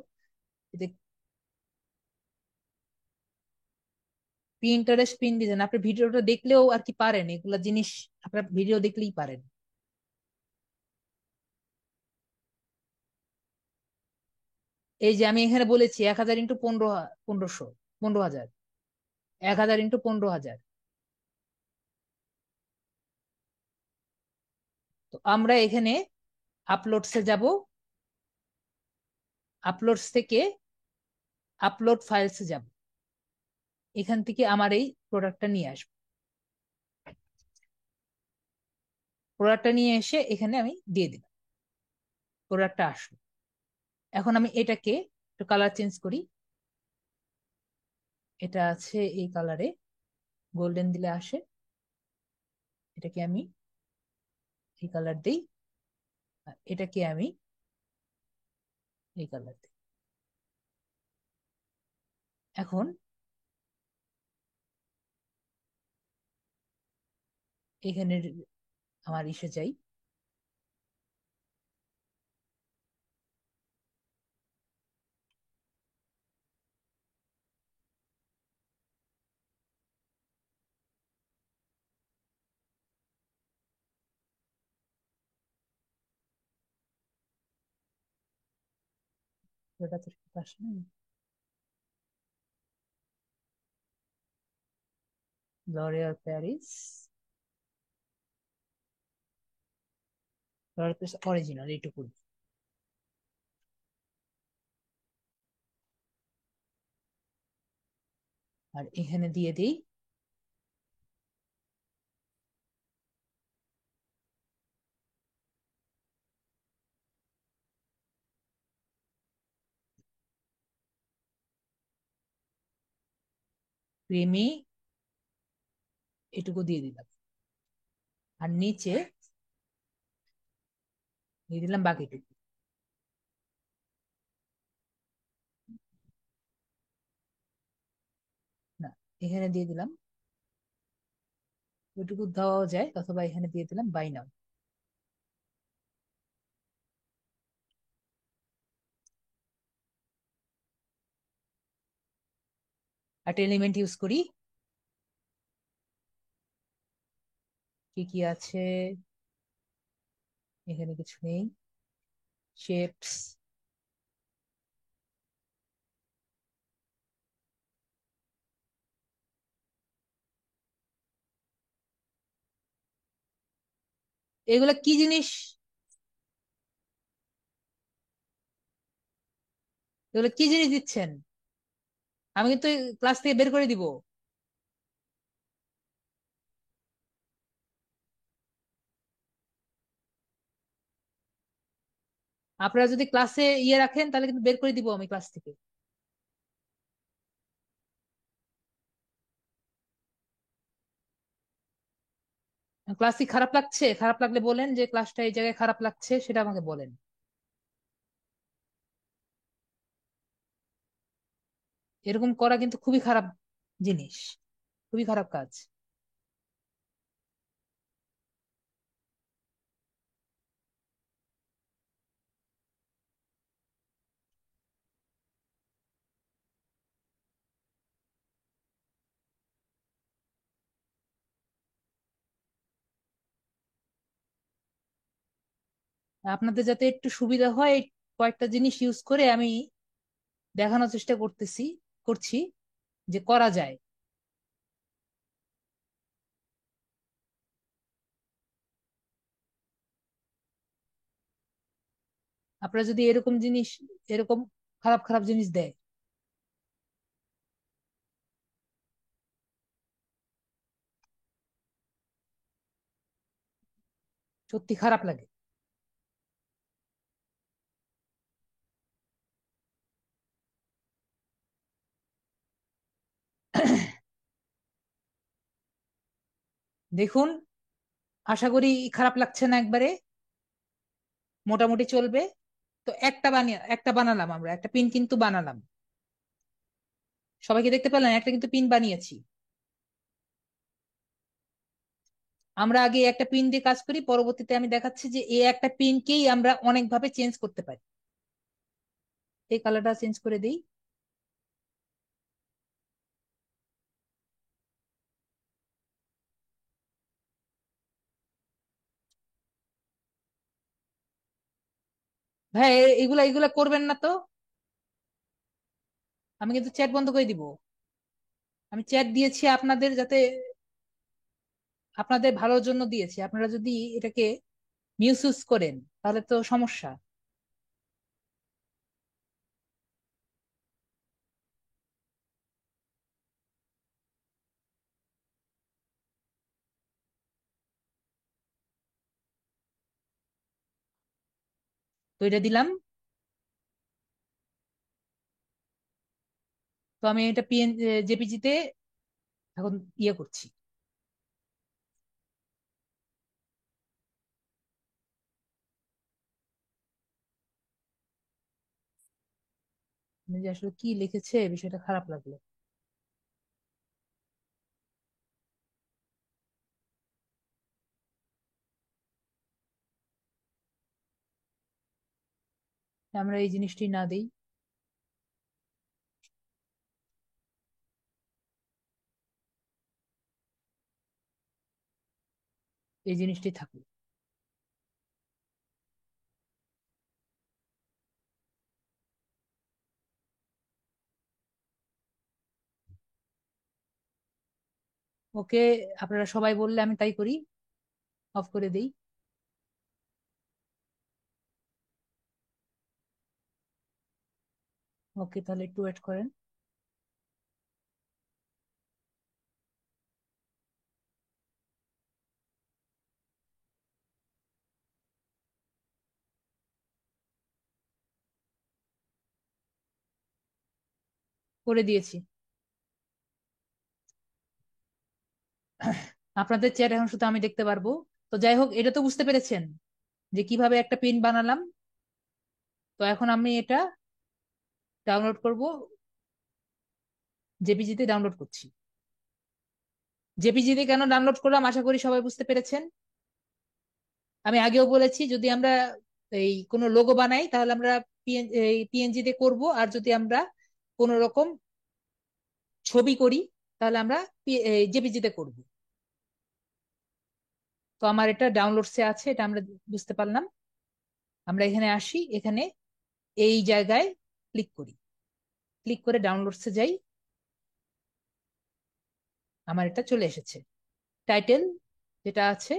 পিন্টারেস্ট পিন ডিজাইন আপনি ভিডিওটা দেখলেও আর কি পারেন, এগুলা জিনিস আপনার ভিডিও দেখলেই পারেন। এই যে আমি এখানে বলেছি 1000 × 1500, 15,000। 1000 × 15,000। তো আমরা এখানে আপলোডসে যাব। আপলোডস থেকে আপলোড ফাইলসে যাব। এখান থেকে আমার এই প্রোডাক্টটা নিয়ে আসবো। প্রোডাক্টটা নিয়ে এসে এখানে আমি দিয়ে দিলাম। প্রোডাক্টটা আসলো। এখন আমি এটাকে একটু কালার চেঞ্জ করি। এটা আছে এই কালারে, গোল্ডেন দিলে আসে। এটাকে আমি এই কালার দিই, আর এটাকে আমি এই কালার দিই। এখন এখানে আমার ইসে যাই। ওটা তো আসে নাই। L'Oréal Paris, L'Oréal Paris original এইটুকু। আর এখানে দিয়ে দিই ক্রিমি, এটুকু দিয়ে দিলাম। আর নিচে দিয়ে দিলাম বাকিটুকু। না, এখানে দিয়ে দিলাম, ওইটুকু দেওয়াও যায়, অথবা এখানে দিয়ে দিলাম বাই নাও। একটা এলিমেন্ট ইউজ করি, কি কি আছে এখানে, কিছু নেই। শেপস, এগুলা কি জিনিস? এগুলো কি জিনিস দিচ্ছেন? আমি কিন্তু ক্লাস থেকে বের করে দিব। আপনারা যদি ক্লাসে ইয়ে রাখেন তাহলে কিন্তু বের করে দিব আমি ক্লাস থেকে। ক্লাস কি খারাপ লাগছে? খারাপ লাগলে বলেন যে ক্লাসটা এই জায়গায় খারাপ লাগছে, সেটা আমাকে বলেন। এরকম করা কিন্তু খুবই খারাপ জিনিস, খুবই খারাপ কাজ। আপনাদের যাতে একটু সুবিধা হয়, এই কয়েকটা জিনিস ইউজ করে আমি দেখানোর চেষ্টা করছি যে করা যায়। আপনারা যদি এরকম জিনিস, এরকম খারাপ খারাপ জিনিস দেয়, সত্যি খারাপ লাগে। দেখুন, আশা করি খারাপ লাগছে না একবারে, মোটামুটি চলবে। তো একটা বানালাম, আমরা একটা পিন কিন্তু বানালাম। সবাইকে দেখতে পেলেন, একটা কিন্তু পিন বানিয়েছি। আমরা আগে একটা পিন দিয়ে কাজ করি, পরবর্তীতে আমি দেখাচ্ছি যে এই একটা পিনকেই আমরা অনেকভাবে চেঞ্জ করতে পারি। এই কালারটা চেঞ্জ করে দিই। ভাই, এগুলা এগুলা করবেন না তো। আমি কিন্তু চ্যাট বন্ধ করে দিব। আমি চ্যাট দিয়েছি আপনাদের, যাতে আপনাদের ভালোর জন্য দিয়েছি। আপনারা যদি এটাকে মিসইউজ করেন তাহলে তো সমস্যা। তো এটা দিলাম। তো আমি এটা জেপিজি তে এখন ইয়ে করছি। আমি যে আসলে কি লিখেছে বিষয়টা খারাপ লাগলো। আমরা এই জিনিসটি না দিই, এই জিনিসটি থাকুক। ওকে, আপনারা সবাই বললে আমি তাই করি, অফ করে দেই। ওকে, তাহলে একটু ওয়েট করেন। করে দিয়েছি। আপনাদের চেয়ার এখন শুধু আমি দেখতে পারবো। তো যাই হোক, এটা তো বুঝতে পেরেছেন যে কিভাবে একটা পিন বানালাম। তো এখন আমি এটা ডাউনলোড করব, জেপিজিতে ডাউনলোড করছি। জেপিজিতে কেন ডাউনলোড করলাম আশা করি সবাই বুঝতে পেরেছেন। আমি আগেও বলেছি, যদি আমরা এই কোনো লোগো বানাই তাহলে আমরা পিএনজি তে করব, আর যদি আমরা কোন রকম ছবি করি তাহলে আমরা জেপিজি তে করব। তো আমার এটা ডাউনলোডসে আছে, এটা আমরা বুঝতে পারলাম। আমরা এখানে আসি, এখানে এই জায়গায় ক্লিক করি, ক্লিক করে ডাউনলোডসে যাই। আমার এটা চলে এসেছে। টাইটেল যেটা আছে,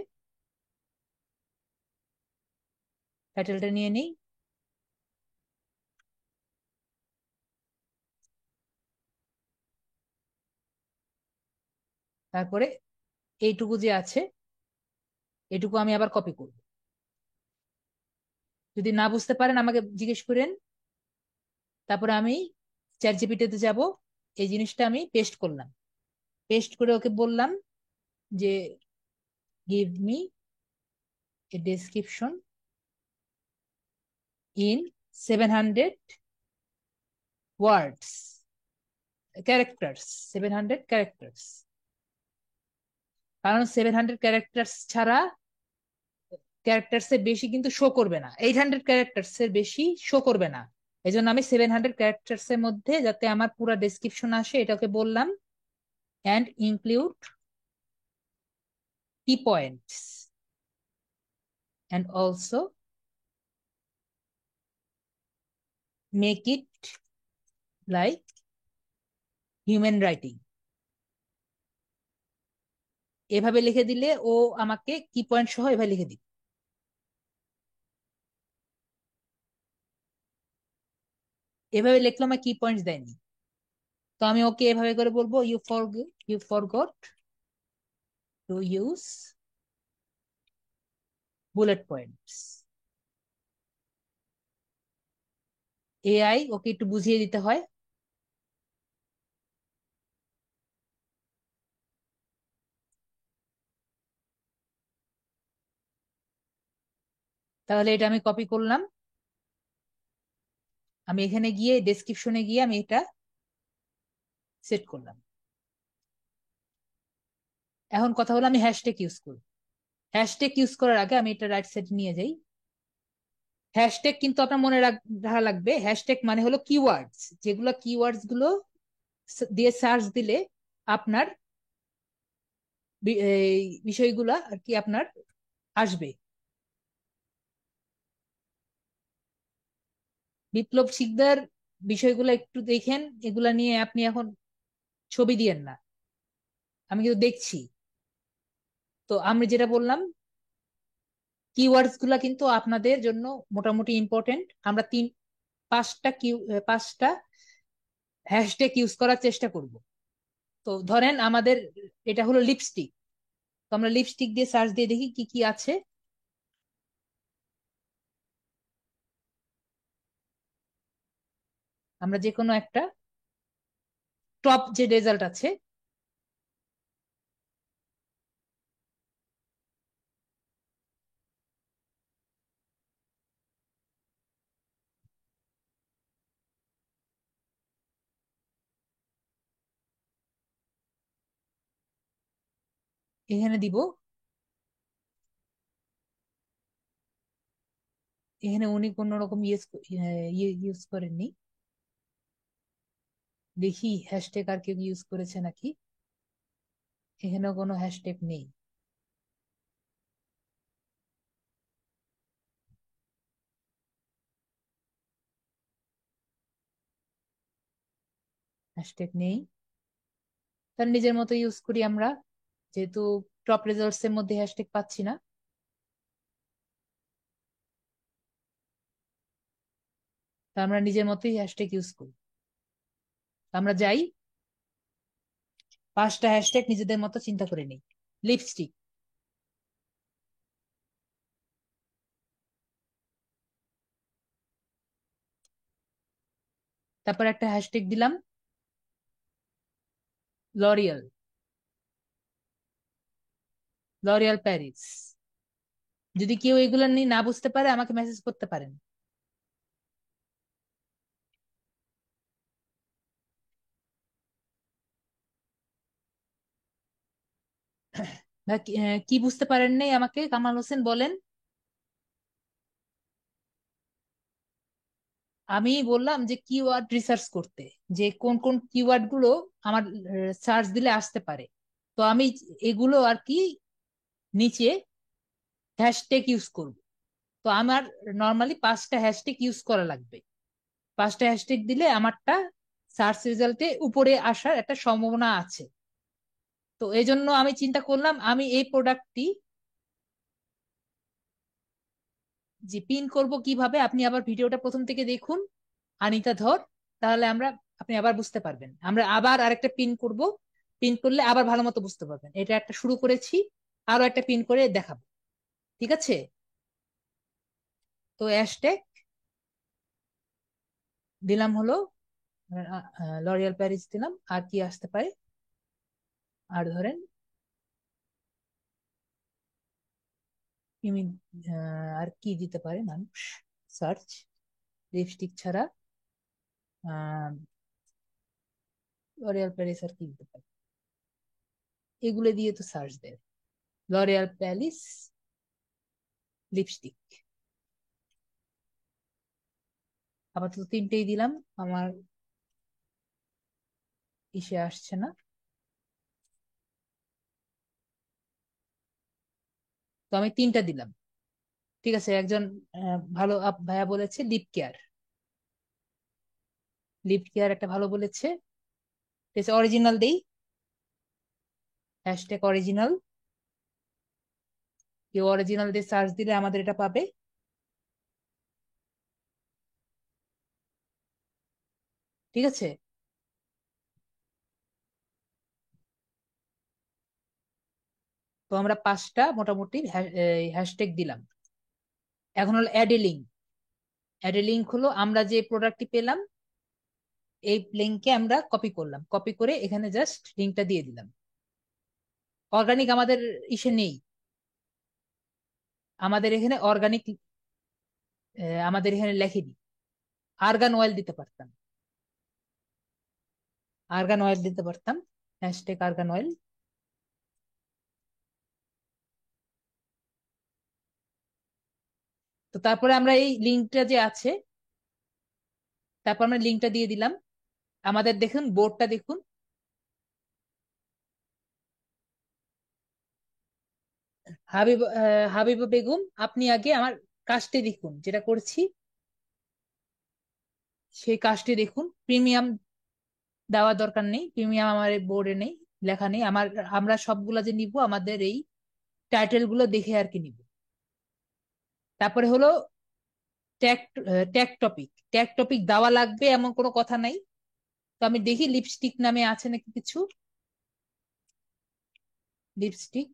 টাইটেলটা নিয়ে নিই। তারপরে এইটুকু যে আছে, এটুকু আমি আবার কপি করব। যদি না বুঝতে পারেন আমাকে জিজ্ঞেস করেন। তারপরে আমি চ্যাট জিপিটিতে যাব, এই জিনিসটা আমি পেস্ট করলাম। পেস্ট করে ওকে বললাম যে give me a description in 700 words, characters, 700 characters. কারণ 700 ক্যারেক্টার্স ছাড়া, ক্যারেক্টার্স এর বেশি কিন্তু শো করবে না, 800 ক্যারেক্টার্স এর বেশি শো করবে না। এই জন্য আমি 700 ক্যারেক্টার্স এর মধ্যে যাতে আমার পুরো ডেসক্রিপশন আসে এটাকে বললাম। অ্যান্ড ইনক্লুড কি points, and also make it like human writing. এভাবে লিখে দিলে ও আমাকে কি পয়েন্ট সহ এভাবে লিখে দিবে। এভাবে লিখলে আমার কি পয়েন্টস দেয়নি। তো আমি ওকে এভাবে করে বলবো, you forgot to use bullet points. AI ওকে একটু বুঝিয়ে দিতে হয়। তাহলে এটা আমি কপি করলাম। আমি এখানে গিয়ে ডেসক্রিপশনে গিয়ে আমি এটা সেট করলাম। এখন কথা হলো আমি হ্যাশট্যাগ ইউজ করব। হ্যাশট্যাগ ইউজ করার আগে আমি এটা রাইট সাইডে নিয়ে যাই। হ্যাশট্যাগ কিন্তু আপনার মনে রাখা লাগবে, হ্যাশট্যাগ মানে হলো কিওয়ার্ডস, যেগুলো কিওয়ার্ডস গুলো দিয়ে সার্চ দিলে আপনার এই বিষয়গুলা আর কি আপনার আসবে। বিপ্লব শিকদার বিষয়গুলো একটু দেখেন, এগুলা নিয়ে আপনি এখন ছবি দিয়েন না, আমি কিন্তু দেখছি। তো আমি যেটা বললাম, কিওয়ার্ডস গুলা কিন্তু আপনাদের জন্য মোটামুটি ইম্পর্টেন্ট। আমরা পাঁচটা হ্যাশট্যাগ ইউজ করার চেষ্টা করব। তো ধরেন আমাদের এটা হলো লিপস্টিক, তো আমরা লিপস্টিক দিয়ে সার্চ দিয়ে দেখি কি কি আছে। আমরা যে কোনো একটা টপ যে রেজাল্ট আছে, এখানে দিব। এখানে উনি কোন রকম ইউজ করেননি। দেখি হ্যাশট্যাগ আর কেউ ইউজ করেছে নাকি। এখানেও কোনো হ্যাশট্যাগ নেই। হ্যাশট্যাগ নেই, তার নিজের মতো ইউজ করি আমরা। যেহেতু টপ রেজাল্টস এর মধ্যে হ্যাশট্যাগ পাচ্ছি না, তা আমরা নিজের মতোই হ্যাশট্যাগ ইউজ করি। আমরা যাই, 5টা হ্যাশট্যাগ নিজেদের মতো চিন্তা করে নিই। লিপস্টিক, তারপর একটা হ্যাশট্যাগ দিলাম লরিয়াল, লরিয়াল প্যারিস। যদি কেউ এগুলো নিয়ে না বুঝতে পারে আমাকে মেসেজ করতে পারেন। বা কি বুঝতে পারেন নাই আমাকে কামাল হোসেন বলেন। আমি বললাম যে কিওয়ার্ড রিসার্চ করতে, যে কোন কোন কিওয়ার্ড গুলো আমার সার্চ দিলে আসতে পারে। তো আমি এগুলো আর কি নিচে হ্যাশট্যাগ ইউজ করব। তো আমার নর্মালি 5টা হ্যাশট্যাগ ইউজ করা লাগবে। 5টা হ্যাশট্যাগ দিলে আমারটা সার্চ রেজাল্টে উপরে আসার একটা সম্ভাবনা আছে। তো এই জন্য আমি চিন্তা করলাম আমি এই প্রোডাক্টটি যে পিন করব কিভাবে, আপনি আবার ভিডিওটা প্রথম থেকে দেখুন আনিতা ধর, তাহলে আপনি আবার বুঝতে পারবেন। আমরা আবার আরেকটা পিন করব, পিন করলে আবার ভালো মতো বুঝতে পারবেন। এটা একটা শুরু করেছি, আরো একটা পিন করে দেখাবো, ঠিক আছে? তো হ্যাশট্যাগ দিলাম হলো লরিয়াল প্যারিস দিলাম। আর কি আসতে পারে, আর ধরেন ইমি- আর কি দিতে পারে মানুষ সার্চ, লিপস্টিক ছাড়া লরিয়াল প্যারিস আর কি দিতে পারে, এগুলো দিয়ে তো সার্চ দেয়। লরিয়াল প্যারিস লিপস্টিক, আপাতত 3টেই দিলাম। আমার ইসে আসছে না, তো আমি 3টা দিলাম। ঠিক আছে, একজন ভালো ভাইয়া বলেছে লিপ কেয়ার, লিপ কেয়ার একটা ভালো বলেছে। ঠিক আছে, অরিজিনাল দেই, হ্যাশট্যাগ অরিজিনাল। কেউ অরিজিনাল দিয়ে সার্চ দিলে আমাদের এটা পাবে। ঠিক আছে, তো আমরা 5টা মোটামুটি হ্যাশট্যাগ দিলাম। এখন হলো add a link. Add a link হলো আমরা যে প্রোডাক্টটি পেলাম এই লিঙ্কে আমরা কপি করলাম, কপি করে এখানে জাস্ট লিঙ্কটা দিয়ে দিলাম। অর্গানিক আমাদের ইসে নেই, আমাদের এখানে অর্গানিক আমাদের এখানে লেখেনি। আর্গান অয়েল দিতে পারতাম, আর্গান অয়েল দিতে পারতাম, হ্যাশট্যাগ আর্গান অয়েল। তো তারপরে আমরা এই লিঙ্কটা যে আছে, তারপর আমরা লিঙ্কটা দিয়ে দিলাম। আমাদের দেখুন বোর্ডটা দেখুন, হাবিবা বেগম, আপনি আগে আমার কাজটি দেখুন যেটা করছি, সেই কাজটি দেখুন। প্রিমিয়াম দেওয়ার দরকার নেই, প্রিমিয়াম আমার বোর্ডে নেই, লেখা নেই আমার। আমরা সবগুলা যে নিব আমাদের এই টাইটেল গুলো দেখে আর কি নিব। তারপরে হলো tag, tag topic, tag topic দেওয়া লাগবে এমন কোনো কথা নাই। তো আমি দেখি লিপস্টিক নামে আছে নাকি কিছু। লিপস্টিক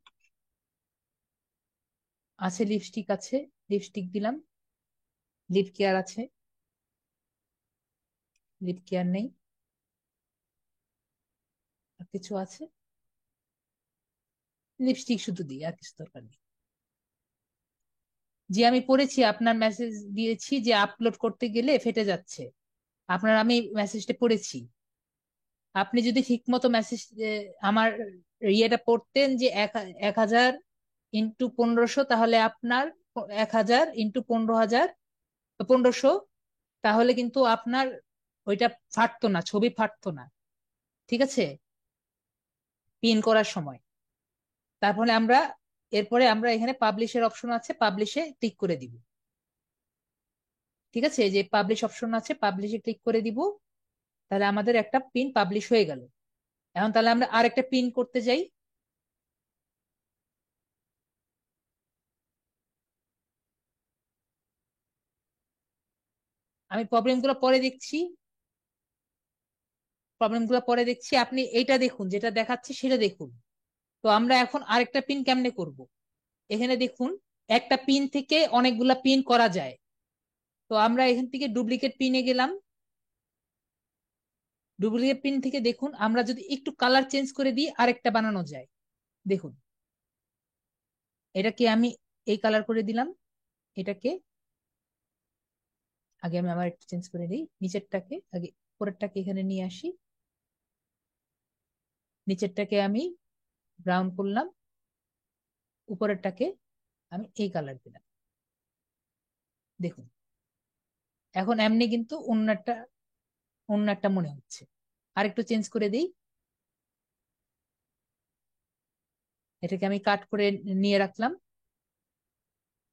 আছে, লিপস্টিক আছে, লিপস্টিক দিলাম। লিপ কেয়ার আছে, লিপ কেয়ার নেই। আর কিছু আছে, লিপস্টিক শুধু দিই, আর কিছু দরকার নেই। যে আমি পড়েছি, আপনার মেসেজ দিয়েছি যে আপলোড করতে গেলে ফেটে যাচ্ছে, আপনার আমি মেসেজটা পড়েছি। আপনি যদি ঠিক মতো মেসেজ আমার ইয়েটা পড়তেন যে 1000 ইন্টু 1500, তাহলে আপনার 1000 ইন্টু 15,000, 1500, তাহলে কিন্তু আপনার ওইটা ফাটতো না, ছবি ফাটতো না। ঠিক আছে, পিন করার সময়। তারপরে এরপরে আমরা এখানে পাবলিশের অপশন আছে, পাবলিশে ক্লিক করে দিব। ঠিক আছে, এই যে পাবলিশ অপশন আছে, পাবলিশে ক্লিক করে দিব। তাহলে আমাদের একটা পিন পাবলিশ হয়ে গেল। এখন তাহলে আমরা আরেকটা পিন করতে যাই। আমি প্রবলেমগুলো পরে দেখছি, আপনি এইটা দেখুন, যেটা দেখাচ্ছি সেটা দেখুন। তো আমরা এখন আরেকটা পিন কেমনে করব? এখানে দেখুন, একটা পিন থেকে অনেকগুলা পিন করা যায়। তো আমরা এখান থেকে ডুপ্লিকেট পিনে গেলাম। ডুপ্লিকেট পিন থেকে দেখুন, আমরা যদি একটু কালার চেঞ্জ করে দিই আরেকটা বানানো যায়। দেখুন, এটাকে আমি এই কালার করে দিলাম। এটাকে আগে আমি আবার একটু চেঞ্জ করে দিই, নিচেরটাকে আগে, উপরেরটাকে এখানে নিয়ে আসি। নিচেরটাকে আমি ব্রাউন করলাম, উপরেরটাকে আমি এই কালার দিলাম। দেখুন, এখন এমনি কিন্তু অন্য একটা মনে হচ্ছে। আরেকটু চেঞ্জ করে দিই, এটাকে আমি কাট করে নিয়ে রাখলাম।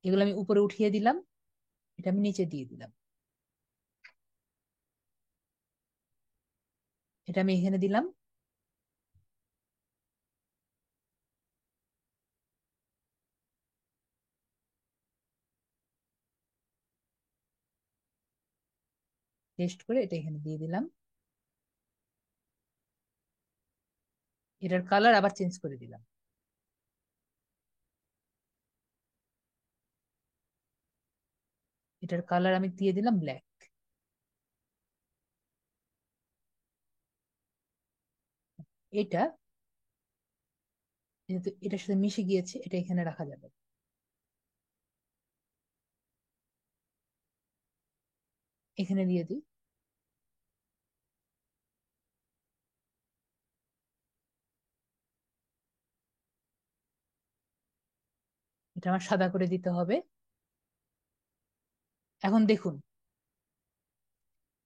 এগুলো আমি উপরে উঠিয়ে দিলাম, এটা আমি নিচে দিয়ে দিলাম। এটা আমি এখানে দিলাম। টেস্ট করে এটা এখানে দিয়ে দিলাম। এটার কালার আবার চেঞ্জ করে দিলাম। এটার কালার আমি দিয়ে দিলাম ব্ল্যাক। এটা যেহেতু এটার সাথে মিশে গিয়েছে, এটা এখানে রাখা যাবে। এখানে দিয়ে দিই। এটা আমার সাদা করে দিতে হবে। এখন দেখুন,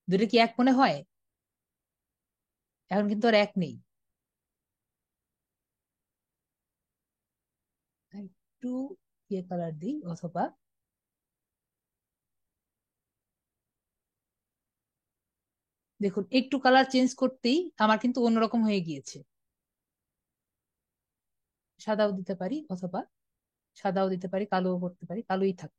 দুটো কি এক মনে হয়? এখন কিন্তু আর এক নেই। একটু ইয়ে কালার দিই, অথবা দেখুন, একটু কালার চেঞ্জ করতেই আমার কিন্তু অন্যরকম হয়ে গিয়েছে। সাদাও দিতে পারি, অথবা সাদাও দিতে পারি, কালোও করতে পারি, কালোই থাক।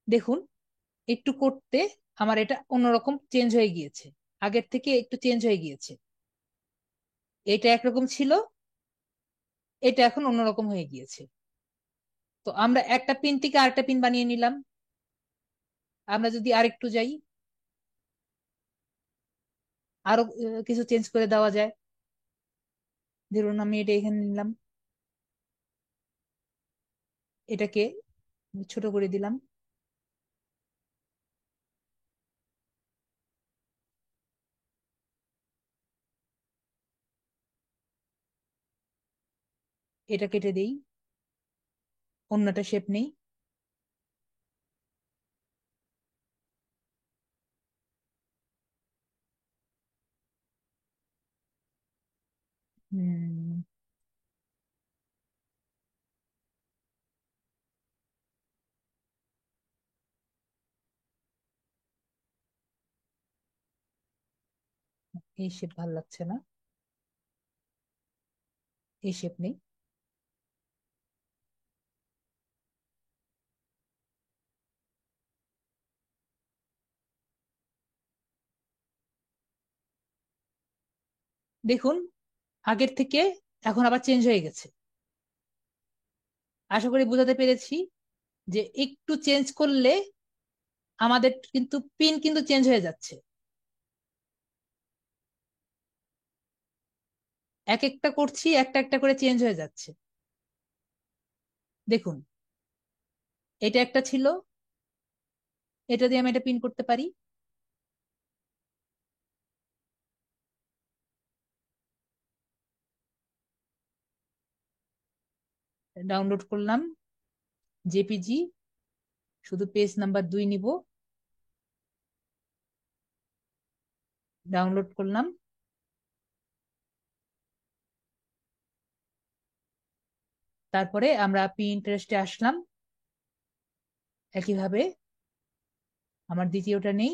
দেখুন, একটু করতে আমার এটা অন্যরকম চেঞ্জ হয়ে গিয়েছে, আগের থেকে একটু চেঞ্জ হয়ে গিয়েছে। এটা একরকম ছিল, এটা এখন অন্যরকম হয়ে গিয়েছে। তো আমরা একটা পিন থেকে আরেকটা পিন বানিয়ে নিলাম। আমরা যদি আরেকটু যাই, আরো কিছু চেঞ্জ করে দেওয়া যায়। ধরুন আমি এটা এখানে নিলাম, এটাকে ছোট করে দিলাম। এটা কেটে দেই, অন্যটা শেপ নেই। হুম, এই শেপ ভালো লাগছে না, এই শেপ নেই। দেখুন, আগের থেকে এখন আবার চেঞ্জ হয়ে গেছে। আশা করি বোঝাতে পেরেছি যে একটু চেঞ্জ করলে আমাদের কিন্তু পিন কিন্তু চেঞ্জ হয়ে যাচ্ছে। এক একটা করছি, একটা একটা করে চেঞ্জ হয়ে যাচ্ছে। দেখুন, এটা একটা ছিল, এটা দিয়ে আমি এটা পিন করতে পারি। ডাউনলোড করলাম, জেপিজি, শুধু পেজ নাম্বার 2 নিব। ডাউনলোড করলাম, তারপরে আমরা পিন্টারেস্টে আসলাম। একইভাবে আমার দ্বিতীয়টা নেই,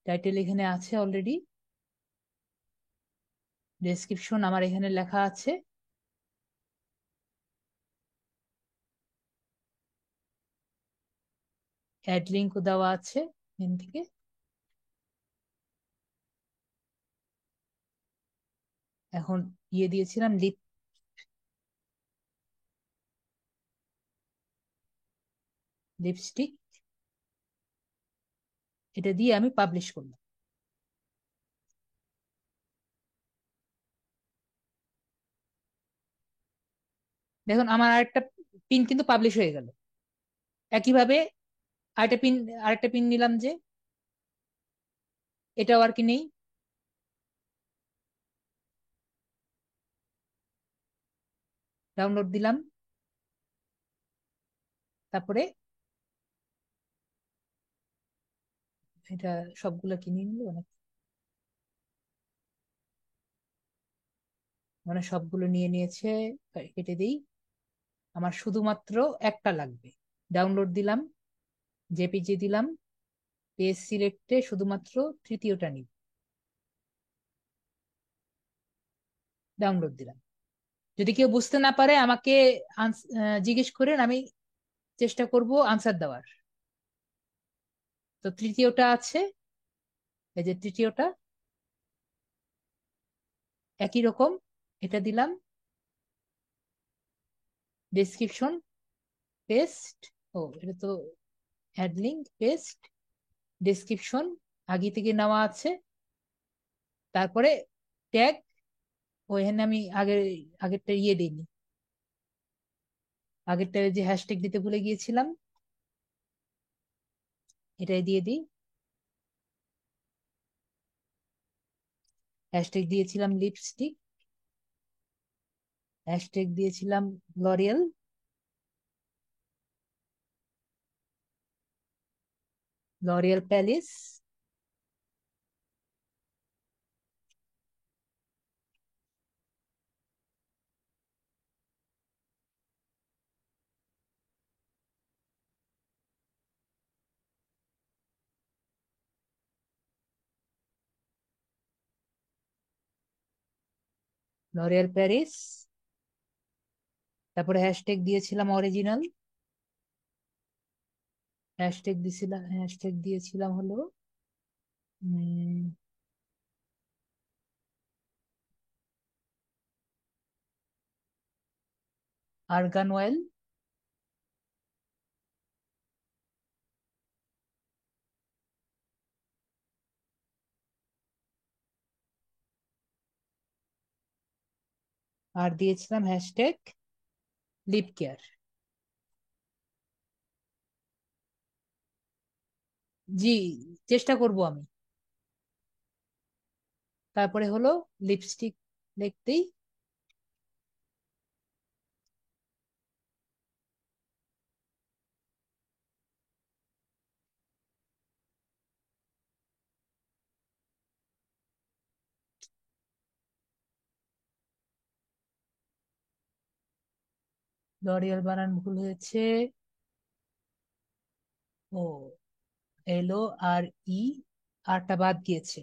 টাইটেল এখানে আছে অলরেডি, ডেসক্রিপশন আমার এখানে লেখা আছে। অ্যাড লিঙ্কও দেওয়া আছে এখান থেকে। এখন দিয়েছিলাম লিপস্টিক, এটা দিয়ে আমি পাবলিশ করলাম। দেখুন আমার আরেকটা পিন কিন্তু পাবলিশ হয়ে গেল। একইভাবে আরেকটা পিন আরেকটা পিন নিলাম, যে এটাও আর কি নেই, ডাউনলোড দিলাম। তারপরে এটা সবগুলো কিনে নিল, মানে সবগুলো নিয়ে নিয়েছে। কেটে দিই, আমার শুধুমাত্র একটা লাগবে। ডাউনলোড দিলাম, জেপিজি দিলাম, পেজ সিলেক্টে শুধুমাত্র তৃতীয়টা নিব, ডাউনলোড দিলাম। যদি কেউ বুঝতে না পারে আমাকে জিজ্ঞেস করেন, আমি চেষ্টা করব আনসার দেওয়ার। তো তৃতীয়টা আছে, এই যে তৃতীয়টা একই রকম, এটা দিলাম, ডেসক্রিপশন পেস্ট, ও এটা তো অ্যাড লিঙ্ক পেস্ট, ডেসক্রিপশন আগে থেকে নেওয়া আছে। তারপরে ট্যাগ, ওইখানে আমি আগেরটা দিইনি, আগেরটা যে হ্যাশট্যাগ দিতে ভুলে গিয়েছিলাম, এটাই দিয়ে দিই। হ্যাশট্যাগ দিয়েছিলাম লিপস্টিক, হ্যাশট্যাগ দিয়েছিলাম L'Oréal, L'Oréal palace, L'Oréal Paris. তারপরে হ্যাশট্যাগ দিয়েছিলাম অরিজিনাল, হ্যাশট্যাগ দিয়েছিলাম হলো আর্গান অয়েল। আর দিয়েছিলাম হ্যাশট্যাগ লিপ কেয়ার। জি, চেষ্টা করব আমি। তারপরে হলো লিপস্টিক লিখতেই লরিয়াল বানান ভুল হয়েছে, ও এলও আর ই, আরটা বাদ গিয়েছে,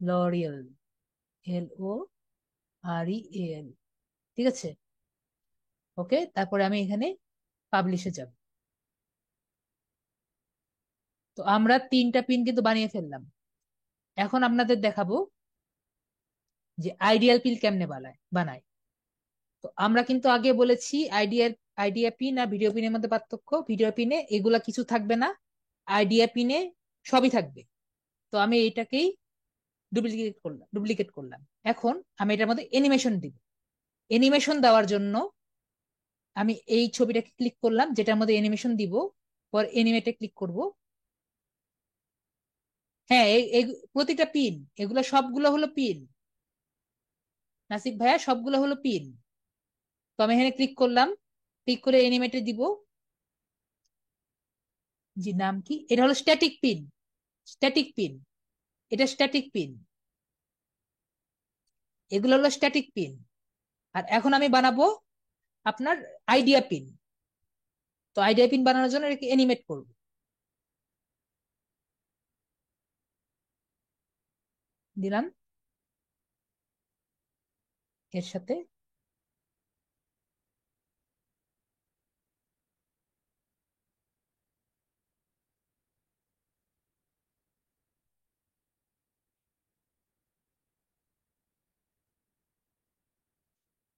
লরিয়াল, LOREAL। ঠিক আছে, ওকে। তারপরে আমি এখানে পাবলিশে যাব। তো আমরা তিনটা পিন কিন্তু বানিয়ে ফেললাম। এখন আপনাদের দেখাবো যে আইডিয়াল পিন কেমনে বানায়। তো আমরা কিন্তু আগে বলেছি আইডিয়া পিন আর ভিডিও পিনের মধ্যে পার্থক্য। ভিডিও পিনে এগুলা কিছু থাকবে না, আইডিয়া পিনে সবই থাকবে। তো আমি এটাকেই ডুপ্লিকেট করলাম। এখন আমি এটার মধ্যে অ্যানিমেশন দিব। অ্যানিমেশন দেওয়ার জন্য আমি এই ছবিটাকে ক্লিক করলাম, যেটার মধ্যে অ্যানিমেশন দিব, পর অ্যানিমেটে ক্লিক করব। হ্যাঁ, এই প্রতিটা পিন, এগুলো সবগুলো হলো পিন, নাসিব ভাইয়া সবগুলো হলো পিন। তো আমি এখানে ক্লিক করলাম, ক্লিক করে অ্যানিমেটে দিব। জি, নাম কি? এটা হলো স্ট্যাটিক পিন, স্ট্যাটিক পিন, এটা স্ট্যাটিক পিন, এগুলো হলো স্ট্যাটিক পিন। আর এখন আমি বানাবো আপনার আইডিয়া পিন। তো আইডিয়া পিন বানানোর জন্য এটাকে অ্যানিমেট করব, দিলাম এর সাথে।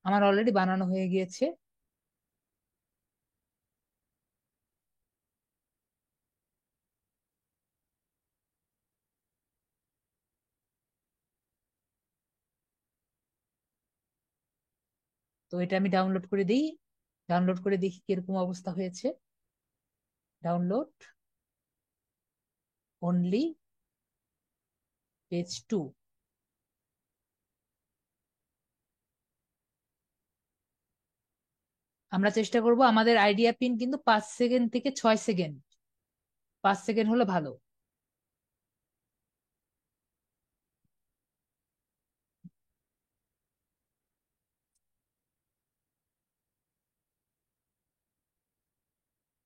আমার অলরেডি বানানো হয়ে গিয়েছে। তো এটা আমি ডাউনলোড করে দিই, ডাউনলোড করে দেখি কিরকম অবস্থা হয়েছে। Download only page 2। আমরা চেষ্টা করব, আমাদের আইডিয়া পিন কিন্তু 5 সেকেন্ড থেকে 6 সেকেন্ড, 5 সেকেন্ড হলে ভালো।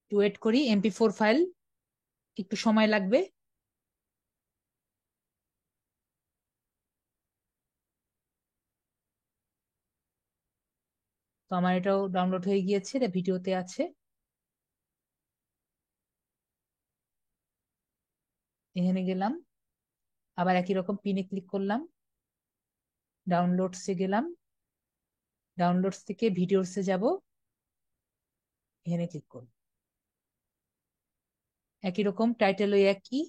একটু ওয়েট করি, MP4 ফাইল একটু সময় লাগবে। তো আমার এটাও ডাউনলোড হয়ে গিয়েছে, এটা ভিডিওতে আছে। এখানে গেলাম, আবার একই রকম পিনে ক্লিক করলাম, ডাউনলোডসে গেলাম, ডাউনলোডস থেকে ভিডিওসে যাব, এখানে ক্লিক করব। একই রকম টাইটেল ওই একই,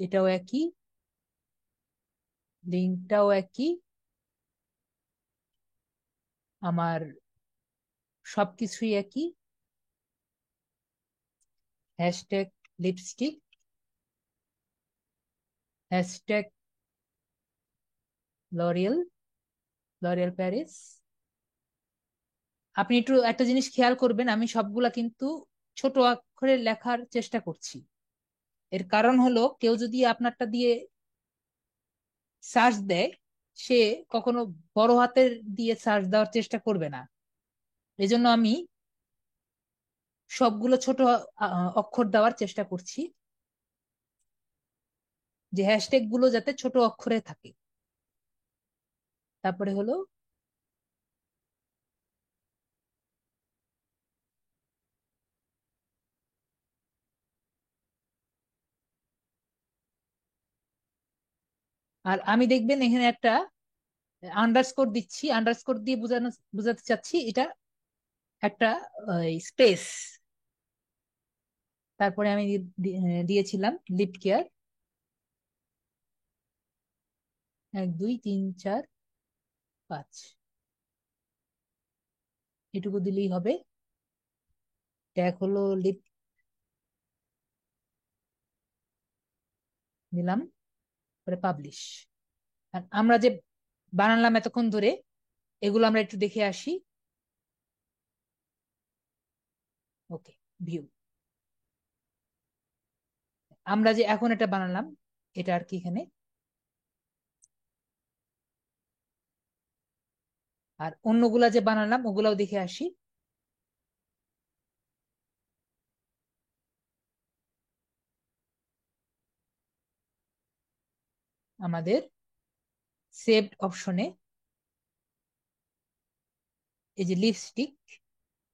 এটাও একই, লিঙ্কটাও একই, আমার সবকিছুই একই। Hashtag lipstick, hashtag L'Oréal, L'Oréal Paris. আপনি একটু একটা জিনিস খেয়াল করবেন, আমি সবগুলা কিন্তু ছোট অক্ষরে লেখার চেষ্টা করছি। এর কারণ হলো, কেউ যদি আপনারটা দিয়ে সার্চ দেয়, সে কখনো বড় হাতের দিয়ে সার্চ দেওয়ার চেষ্টা করবে না। এজন্য আমি সবগুলো ছোট অক্ষর দেওয়ার চেষ্টা করছি, যে হ্যাশট্যাগ গুলো যাতে ছোট অক্ষরে থাকে। তারপরে হলো, আর আমি দেখবেন এখানে একটা আন্ডারস্কোর দিচ্ছি, আন্ডারস্কোর দিয়ে বুঝাতে চাচ্ছি এটা একটা স্পেস। তারপরে আমি দিয়েছিলাম লিপ কেয়ার, 1 2 3 4 5, এটুকু দিলেই হবে। ট্যাগ হলো লিপ, নিলাম, পরে পাবলিশ। আর আমরা যে বানালাম এতক্ষণ ধরে, এগুলো আমরা একটু দেখে আসি। ওকে, ভিউ। আমরা যে এখন এটা বানালাম, এটা আর কি এখানে, আর অন্যগুলা যে বানালাম ওগুলাও দেখে আসি। আমাদের সেভড অপশনে এই যে লিপস্টিক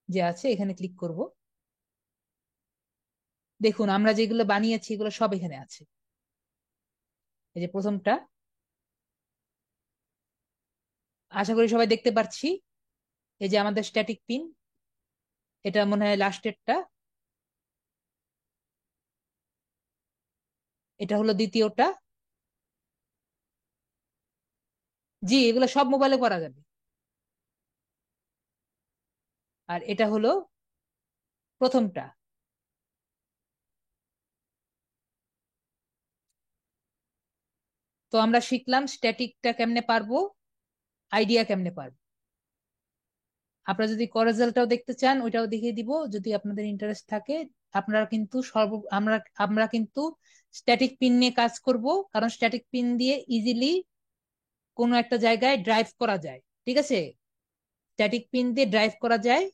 যে আছে, এখানে ক্লিক করব। দেখুন আমরা যেগুলো বানিয়েছি এগুলো সব এখানে আছে। এই যে প্রথমটা, আশা করি সবাই দেখতে পাচ্ছি। এই যে আমাদের স্ট্যাটিক পিন, এটা মনে হয় লাস্টেরটা, এটা হলো দ্বিতীয়টা। জি, এগুলো সব মোবাইলে করা যাবে। আর এটা হলো প্রথমটা। তো আমরা শিখলাম স্ট্যাটিকটা কেমনে পারবো, আইডিয়া কেমনে পারবো। আপনারা যদি করেজালটাও দেখতে চান, ওইটাও দেখিয়ে দিব যদি আপনাদের ইন্টারেস্ট থাকে। আপনারা কিন্তু আমরা আমরা কিন্তু স্ট্যাটিক পিন নিয়ে কাজ করব, কারণ স্ট্যাটিক পিন দিয়ে ইজিলি কোনো একটা জায়গায় ড্রাইভ করা যায়। ঠিক আছে, স্ট্যাটিক পিন দিয়ে ড্রাইভ করা যায়,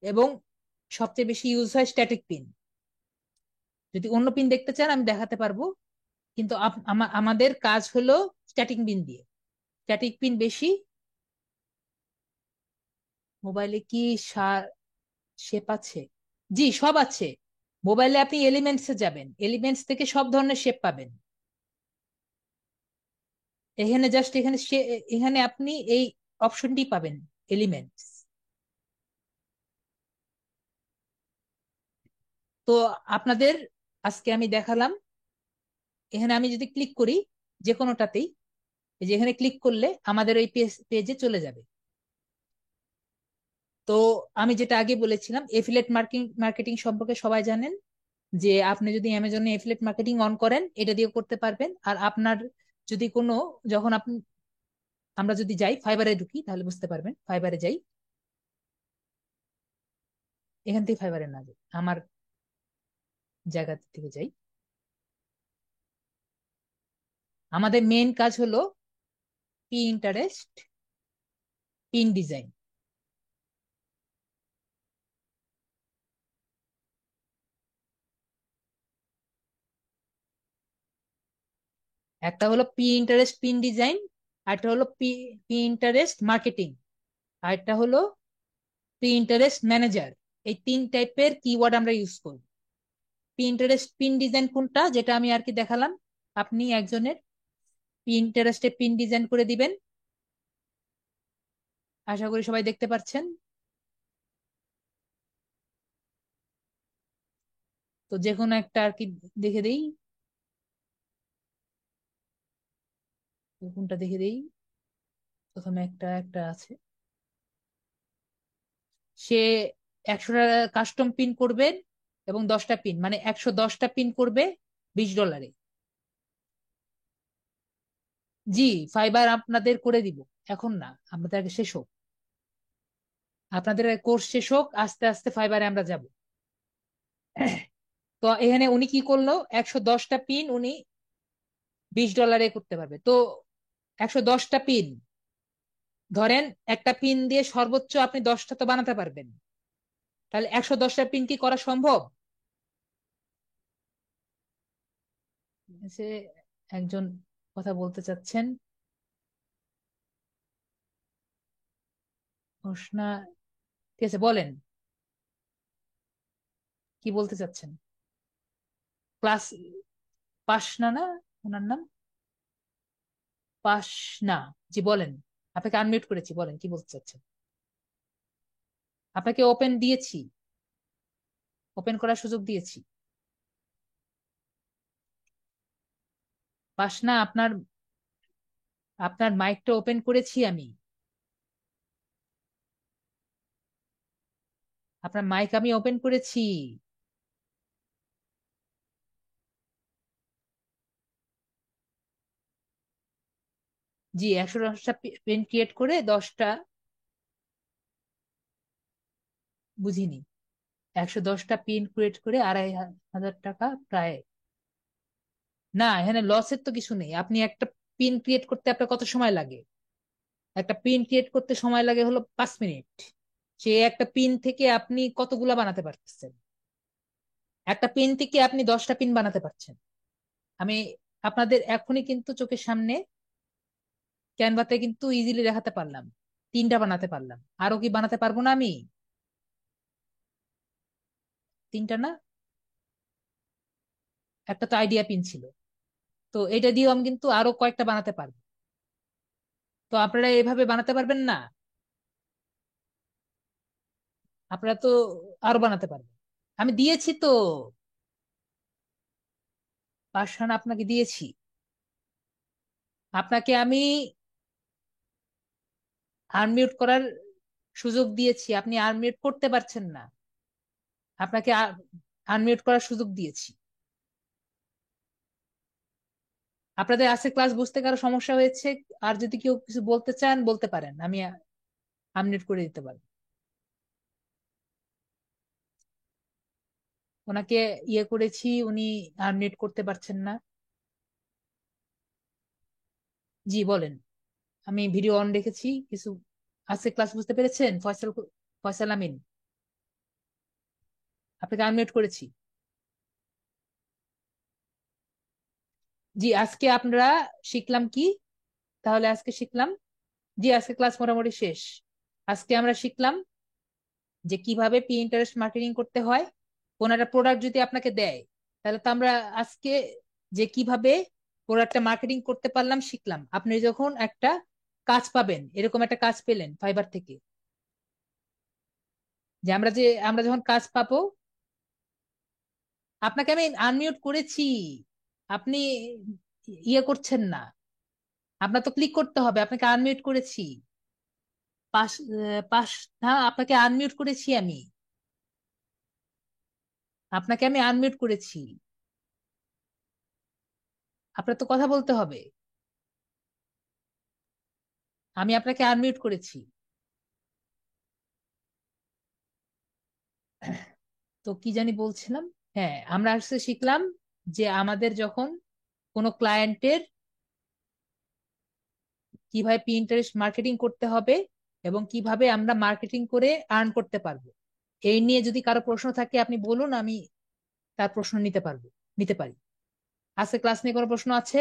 এবং সবচেয়ে বেশি ইউজ হয় স্ট্যাটিক পিন। যদি অন্য পিন দেখতে চান আমি দেখাতে পারবো, কিন্তু আমাদের কাজ হলো স্ট্যাটিক পিন দিয়ে। স্ট্যাটিক পিন বেশি। মোবাইলে কি শেপ আছে? জি, সব আছে। মোবাইলে আপনি এলিমেন্টসে যাবেন, এলিমেন্টস থেকে সব ধরনের শেপ পাবেন। এখানে জাস্ট এখানে আপনি এই অপশনটি পাবেন, এলিমেন্টস। তো আপনাদের আজকে আমি দেখালাম, এখানে আমি যদি ক্লিক করি যে কোনোটাতেই, এই যে এখানে ক্লিক করলে আমাদের ওই পেজে চলে যাবে। তো আমি যেটা আগে বলেছিলাম, এফিলেট মার্কেটিং সম্পর্কে সবাই জানেন যে আপনি যদি অ্যামাজনে এফিলেট মার্কেটিং অন করেন এটা দিয়ে করতে পারবেন। আর আপনার যদি কোনো, যখন আপনি, আমরা যদি যাই ফাইবারে ঢুকি তাহলে বুঝতে পারবেন। ফাইবারে যাই, এখান থেকে ফাইবারে না যাই, আমার জায়গা থেকে যাই। আমাদের মেইন কাজ হলো ইন্টারেস্ট পিন ডিজাইন। একটা হলো ইন্টারেস্ট পিন ডিজাইন, আর একটা হলো ইন্টারেস্ট মার্কেটিং, আর একটা হলো ইন্টারেস্ট ম্যানেজার। এই তিন টাইপের কিওয়ার্ড আমরা ইউজ করব। ইন্টারেস্ট পিন ডিজাইন কোনটা, যেটা আমি আর কি দেখালাম, আপনি একজনের ইন্টারেস্টে পিন ডিজাইন করে দিবেন। আশা করি সবাই দেখতে পাচ্ছেন। তো যে কোনো একটা আর কি দেখে দেই, কোনটা দেখে দেই। প্রথমে একটা একটা আছে, সে 100টা কাস্টম পিন করবেন এবং 10টা পিন, মানে 110টা পিন করবে $20। জি, ফাইবার আপনাদের করে দিব, এখন না, আপনাদের আগে শেষ হোক, আপনাদের কোর্স শেষ হোক, আস্তে আস্তে ফাইবারে আমরা যাব। তো এখানে উনি কি করলো, 110টা পিন উনি $20 করতে পারবে। তো 110টা পিন, ধরেন একটা পিন দিয়ে সর্বোচ্চ আপনি 10টা তো বানাতে পারবেন, তাহলে 110টা পিন কি করা সম্ভব? সে একজন কথা বলতে চাচ্ছেন, হোসনা, ঠিক আছে বলেন, কি বলতে চাচ্ছেন? ক্লাস, পাসনা না ওনার নাম, পাসনা। জি বলেন, আপনাকে আনমিউট করেছি, বলেন কি বলতে চাচ্ছেন। আপনাকে ওপেন দিয়েছি, ওপেন করার সুযোগ দিয়েছি। পাসনা, আপনার আপনার মাইকটা ওপেন করেছি আমি, আপনার মাইক আমি ওপেন করেছি। জি, 110টা পেন ক্রিয়েট করে 10টা, বুঝিনি, 110টা পিন ক্রিয়েট করে $2500 প্রায়। না, এখানে লসের তো কিছু নেই। আপনি একটা পিন ক্রিয়েট করতে আপনার কত সময় লাগে? একটা পিন ক্রিয়েট করতে সময় লাগে হলো 5 মিনিট। সে একটা পিন থেকে আপনি কতগুলা বানাতে পারতেছেন? একটা পিন থেকে আপনি 10টা পিন বানাতে পারছেন। আমি আপনাদের এখনই কিন্তু চোখের সামনে ক্যানভাতে কিন্তু ইজিলি দেখাতে পারলাম, 3টা বানাতে পারলাম। আরো কি বানাতে পারবো না আমি? 3টা না, একটা তো আইডিয়া পিন ছিল। তো এটা দিয়েও আমি কিন্তু আরো কয়েকটা বানাতে পারবো। তো আপনারা এভাবে বানাতে পারবেন না? আপনারা তো আরো বানাতে পারবেন। আমি দিয়েছি তো, পার্সন আপনাকে দিয়েছি। আপনাকে আমি আনমিউট করার সুযোগ দিয়েছি, আপনি আনমিউট করতে পারছেন না। আপনাকে আনমিউট করার সুযোগ দিয়েছি। আপনাদের আজকে ক্লাস বুঝতে কারো সমস্যা হয়েছে? আর যদি কেউ কিছু বলতে চান বলতে পারেন, আমি আনমিউট করে দিতে পারি। ওনাকে ইয়ে করেছি, উনি আনমিউট করতে পারছেন না। জি বলেন, আমি ভিডিও অন রেখেছি কিছু। আজকে ক্লাস বুঝতে পেরেছেন? ফয়সাল, ফয়সাল আমিন, আপনাকে আনমিউট করেছি। জি, আজকে আমরা শিখলাম কি? তাহলে আজকে শিখলাম, জি আজকে ক্লাস মোটামুটি শেষ। আজকে আমরা শিখলাম যে কিভাবে ইন্টারেস্ট মার্কেটিং করতে হয়। কোন একটা প্রোডাক্ট যদি আপনাকে দেয়, তাহলে তো আমরা আজকে যে কিভাবে প্রোডাক্টটা মার্কেটিং করতে পারলাম, শিখলাম। আপনি যখন একটা কাজ পাবেন, এরকম একটা কাজ পেলেন ফাইবার থেকে, যে আমরা যখন কাজ পাবো, আপনাকে আমি আনমিউট করেছি, আপনি ইয়ে করছেন না, আপনার তো ক্লিক করতে হবে, আপনাকে আনমিউট করেছি। পাশ পাশ না, আপনাকে আনমিউট করেছি আমি, আপনাকে আমি আনমিউট করেছি, আপনার তো কথা বলতে হবে, আমি আপনাকে আনমিউট করেছি। তো কি জানি বলছিলাম। হ্যাঁ, আমরা আসলে শিখলাম যে আমাদের যখন কোনো ক্লায়েন্টের কিভাবে পিন্টারেস্ট মার্কেটিং করতে হবে এবং কিভাবে আমরা মার্কেটিং করে আর্ন করতে পারবো, এই নিয়ে যদি কারো প্রশ্ন থাকে আপনি বলুন, আমি তার প্রশ্ন নিতে পারি। আজকে ক্লাস নিয়ে কোনো প্রশ্ন আছে?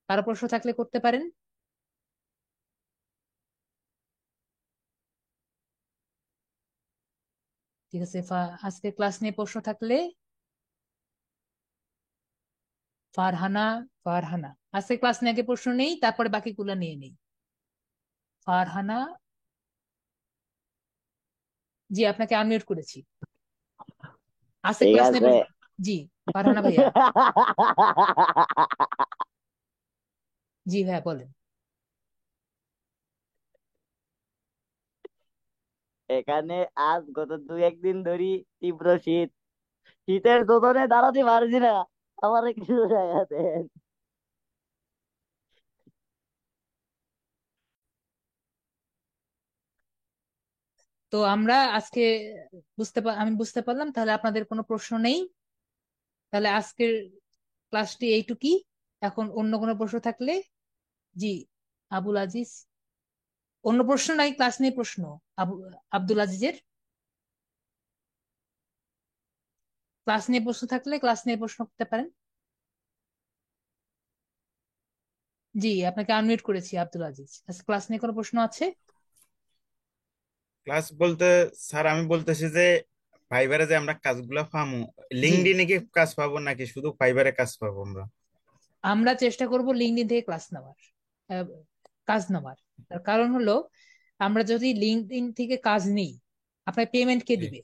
কারো প্রশ্ন থাকলে করতে পারেন। ঠিক আছে, আজকে ক্লাস নিয়ে প্রশ্ন থাকলে ফারহানা, ফারহানা আজকে ক্লাস নিয়ে আগে প্রশ্ন নেই, তারপরে বাকিগুলো নিয়ে নেই। ফারহানা, জি আপনাকে আনমিউট করেছি। আজকে ঠিক ক্লাস নিয়ে আছে। জি, ফারহানা ভাইয়া। জি ভাইয়া বলেন। এখানে আজ গত 2-1 দিন ধরি তীব্র শীত, শীতের দোদনে দাঁড়াতে পারছি না, আমার কিছু জায়গা দেন। তো আমরা আজকে আমি বুঝতে পারলাম তাহলে আপনাদের কোনো প্রশ্ন নেই। তাহলে আজকের ক্লাসটি এইটুকুই। এখন অন্য কোনো প্রশ্ন থাকলে, জি আবুল আজিজ, অন্য প্রশ্ন নাই, ক্লাস নিয়ে প্রশ্ন। আবু আব্দুল আজিজের ক্লাস নিয়ে প্রশ্ন থাকলে ক্লাস নিয়ে প্রশ্ন করতে পারেন। জি আপনাকে আনমিউট করেছি আব্দুল আজিজ। আচ্ছা, ক্লাস নিয়ে কোনো প্রশ্ন আছে? ক্লাস বলতে স্যার আমি বলতেছি যে ফাইবারে যে আমরা কাজগুলো পাবো, জি, লিঙ্কডইনে কি কাজ পাবো নাকি শুধু ফাইবারে কাজ পাবো আমরা? আমরা চেষ্টা করব লিঙ্কডইন থেকে ক্লাস নেওয়ার, আহ, কাজ নেওয়ার। তার কারণ হলো, আমরা যদি লিঙ্কডইন থেকে কাজ নিই, আপনার পেমেন্ট কে জি। দিবে?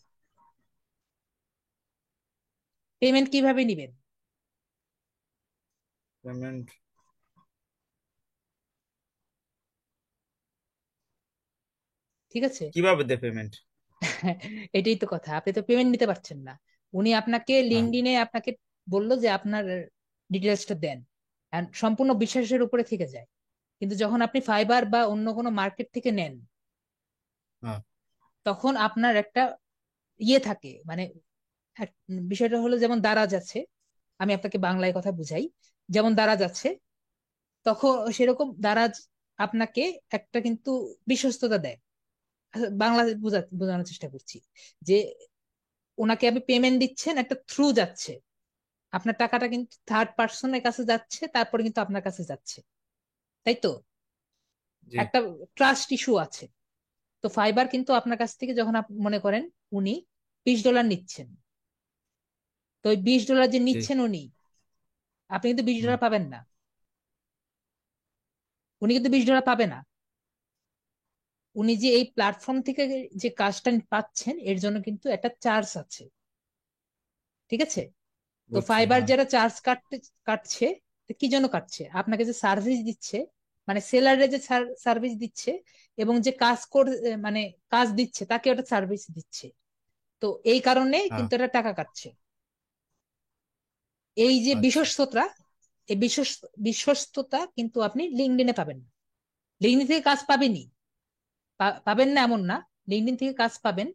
পেমেন্ট কিভাবে নিবেন? পেমেন্ট ঠিক আছে। কিভাবে দে পেমেন্ট? এটাই তো কথা, আপনি তো পেমেন্ট নিতে পারছেন না। উনি আপনাকে হ্যাঁ। লিঙ্কডইনে আপনাকে বললো যে আপনার ডিটেলসটা দেন, and সম্পূর্ণ বিশ্বাসের উপরে থেকে যায়। কিন্তু যখন আপনি ফাইবার বা অন্য কোনো মার্কেট থেকে নেন, হ্যাঁ। তখন আপনার একটা ইয়ে থাকে, মানে বিষয়টা হলো যেমন দারাজ আছে, আমি আপনাকে বাংলায় কথা বুঝাই। যেমন দারাজ আছে, তখন সেরকম দারাজ আপনাকে একটা কিন্তু বিশ্বস্ততা দেয়। বাংলা বোঝানোর চেষ্টা করছি যে ওনাকে আপনি পেমেন্ট দিচ্ছেন, একটা থ্রু যাচ্ছে, আপনার টাকাটা কিন্তু থার্ড পার্সনের কাছে যাচ্ছে, তারপরে কিন্তু আপনার কাছে যাচ্ছে, তাই তো? জি। একটা ট্রাস্ট ইস্যু আছে। তো ফাইবার কিন্তু আপনার কাছ থেকে যখন আপনি মনে করেন উনি $20 নিচ্ছেন, তো ওই $20 যে জি। নিচ্ছেন উনি, আপনি কিন্তু বিশ হুম। ডলার পাবেন না, উনি কিন্তু $20 পাবে না। উনি যে এই প্ল্যাটফর্ম থেকে যে কাজটা পাচ্ছেন, এর জন্য কিন্তু একটা চার্জ আছে, ঠিক আছে? তো বুঝছি, ফাইবার হ্যাঁ। যারা চার্জ কাটছে, তো কি জন্য কাটছে? আপনাকে যে সার্ভিস দিচ্ছে, মানে সেলারে যে সার্ভিস দিচ্ছে, এবং যে কাজ মানে কাজ দিচ্ছে তাকে ওটা সার্ভিস দিচ্ছে, তো এই কারণে হ্যাঁ। কিন্তু এটা টাকা কাটছে। এই যে আচ্ছা। বিশ্বস্ততা, এই বিশ্বস্ততা কিন্তু আপনি লিঙ্কডইনে পাবেন না। লিঙ্কডইন থেকে কাজ পাবেনই, পাবেন না এমন না, লিঙ্কডইন থেকে কাজ পাবেন।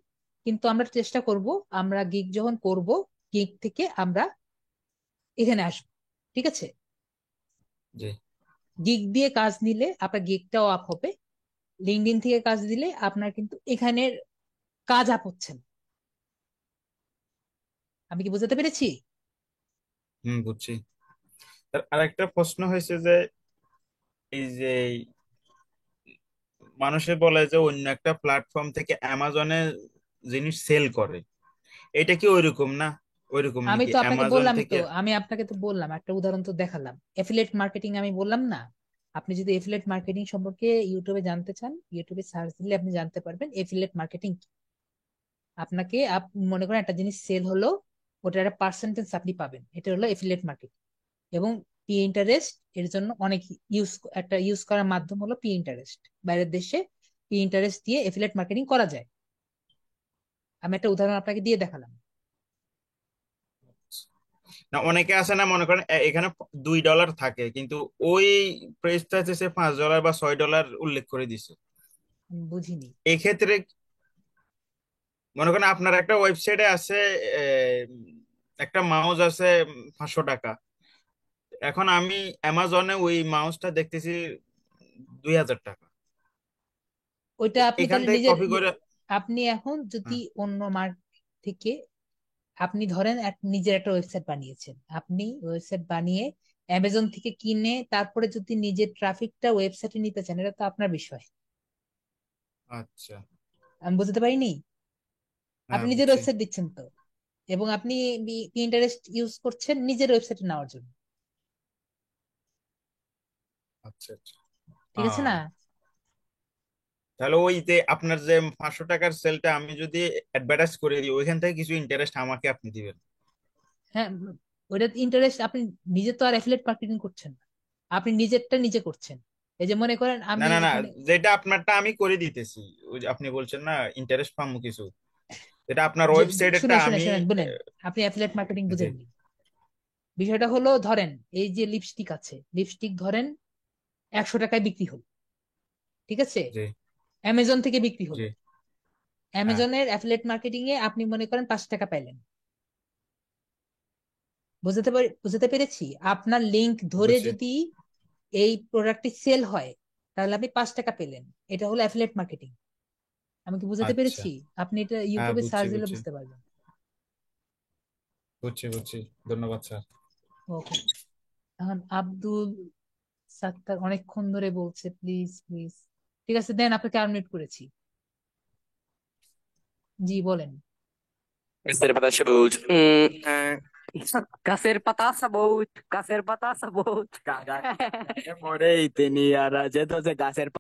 কিন্তু আমরা চেষ্টা করব, আমরা গিগ যখন করব, গিগ থেকে আমরা এখানে আসবো, ঠিক আছে? জি। গিগ দিয়ে কাজ নিলে আপনার গিগটাও আপ হবে, লিঙ্কডইন থেকে কাজ দিলে আপনার কিন্তু এখানের কাজ আপ হচ্ছে না। আমি কি বুঝাতে পেরেছি? হুম, বুঝছি। আরেকটা প্রশ্ন হয়েছে যে এই যে মানুষে বলে যে অন্য একটা প্ল্যাটফর্ম থেকে অ্যামাজনে জিনিস সেল করে, এটা কি ওইরকম না? ওইরকম আমি নাকি তো আপনাকে অ্যামাজন বললামই তো, থেকে? আমি আপনাকে তো বললাম, একটা উদাহরণ তো দেখালাম, এফিলিয়েট মার্কেটিং আমি বললাম না? আপনি যদি এফিলিয়েট মার্কেটিং সম্পর্কে ইউটিউবে জানতে চান, ইউটিউবে সার্চ দিলে আপনি জানতে পারবেন এফিলিয়েট মার্কেটিং কি। আপনাকে মনে করেন একটা জিনিস সেল হলো, ওটার একটা পার্সেন্টেজ আপনি পাবেন, এটা হলো এফিলিয়েট মার্কেটিং। এবং পি ইন্টারেস্ট এর জন্য অনেক ইউজ, একটা ইউজ করার মাধ্যম হলো পি ইন্টারেস্ট। বাইরের দেশে পি ইন্টারেস্ট দিয়ে এফিলিয়েট মার্কেটিং করা যায়। আমি একটা উদাহরণ আপনাকে দিয়ে দেখালাম। না, অনেকে আছে না, মনে করেন এখানে $2 থাকে, কিন্তু ওই প্রাইসটা হচ্ছে সে $5 বা $6 উল্লেখ করে দিছে। আমি বুঝিনি। এক্ষেত্রে মনে করেন আপনার একটা ওয়েবসাইটে আছে, একটা মাউস আছে 500 টাকা। এখন আমি অ্যামাজনে ওই মাউসটা দেখতেছি 2000 টাকা। ওইটা আপনি এখান তাহলে থেকে নিজের কপি করে। আপনি এখন যদি হ্যাঁ, অন্য মার্কেট থেকে, আপনি ধরেন নিজের একটা ওয়েবসাইট বানিয়েছেন, আপনি ওয়েবসাইট বানিয়ে অ্যামাজন থেকে কিনে তারপরে যদি নিজের ট্রাফিকটা ওয়েবসাইটে নিতে চান, এটা তো আপনার বিষয়। আচ্ছা। আমি বুঝতে পারিনি? হ্যাঁ, আপনি নিজের বুঝছি। ওয়েবসাইট দিচ্ছেন তো, এবং আপনি ইন্টারেস্ট ইউজ করছেন নিজের ওয়েবসাইটে নেওয়ার জন্য। আচ্ছা, আচ্ছা। ঠিক আছে না? তাহলে ওই যে আপনার যে 500 টাকার সেলটা আমি যদি অ্যাডভার্টাইজ করে দিই, ওইখান থেকে কিছু ইন্টারেস্ট আমাকে আপনি দিবেন? হ্যাঁ, ওইটা ইন্টারেস্ট আপনি নিজে তো আর অ্যাফিলিয়েট মার্কেটিং করছেন না, আপনি নিজেরটা নিজে করছেন। এই যে মনে করেন না, আমি না, না, এখানে, যেটা আপনারটা আমি করে দিতেছি। ওই যে আপনি বলছেন না ইন্টারেস্ট পাবো কিছু, এটা আপনার ওয়েবসাইটেরটা শুনেন শুনেন আমি। শুনেন, বলেন, আপনি অ্যাফিলিয়েট মার্কেটিং জি, বুঝেননি। বিষয়টা হলো, ধরেন এই যে লিপস্টিক আছে, লিপস্টিক ধরেন 100 টাকায় বিক্রি হলো, ঠিক আছে? জি, অ্যামাজন থেকে বিক্রি জি। হলো। হ্যাঁ, অ্যামাজনের অ্যাফিলিয়েট মার্কেটিং এ আপনি মনে করেন 5 টাকা পাইলেন। বুঝতে পেরেছি? আপনার লিংক ধরে বুঝছি। যদি এই প্রোডাক্টটি সেল হয়, তাহলে আপনি 5 টাকা পেলেন। এটা হলো অ্যাফিলিয়েট মার্কেটিং। আমি কি বুঝাতে আচ্ছা। পেরেছি? আপনি এটা হ্যাঁ, ইউটিউবে বুঝছি, সার্চ দিলে বুঝছি, বুঝতে পারবেন। বুঝছি, বুঝছি। ধন্যবাদ স্যার। ওকে। এখন আব্দুল সাত্তার অনেকক্ষণ ধরে বলছে প্লিজ প্লিজ। ঠিক আছে, দেন, আপনাকে আনমিউট করেছি। জি বলেন। Gazer patas sabut. Gazer patas sabut. Gazer patas sabut. Por ahí tenía rayetos de gazer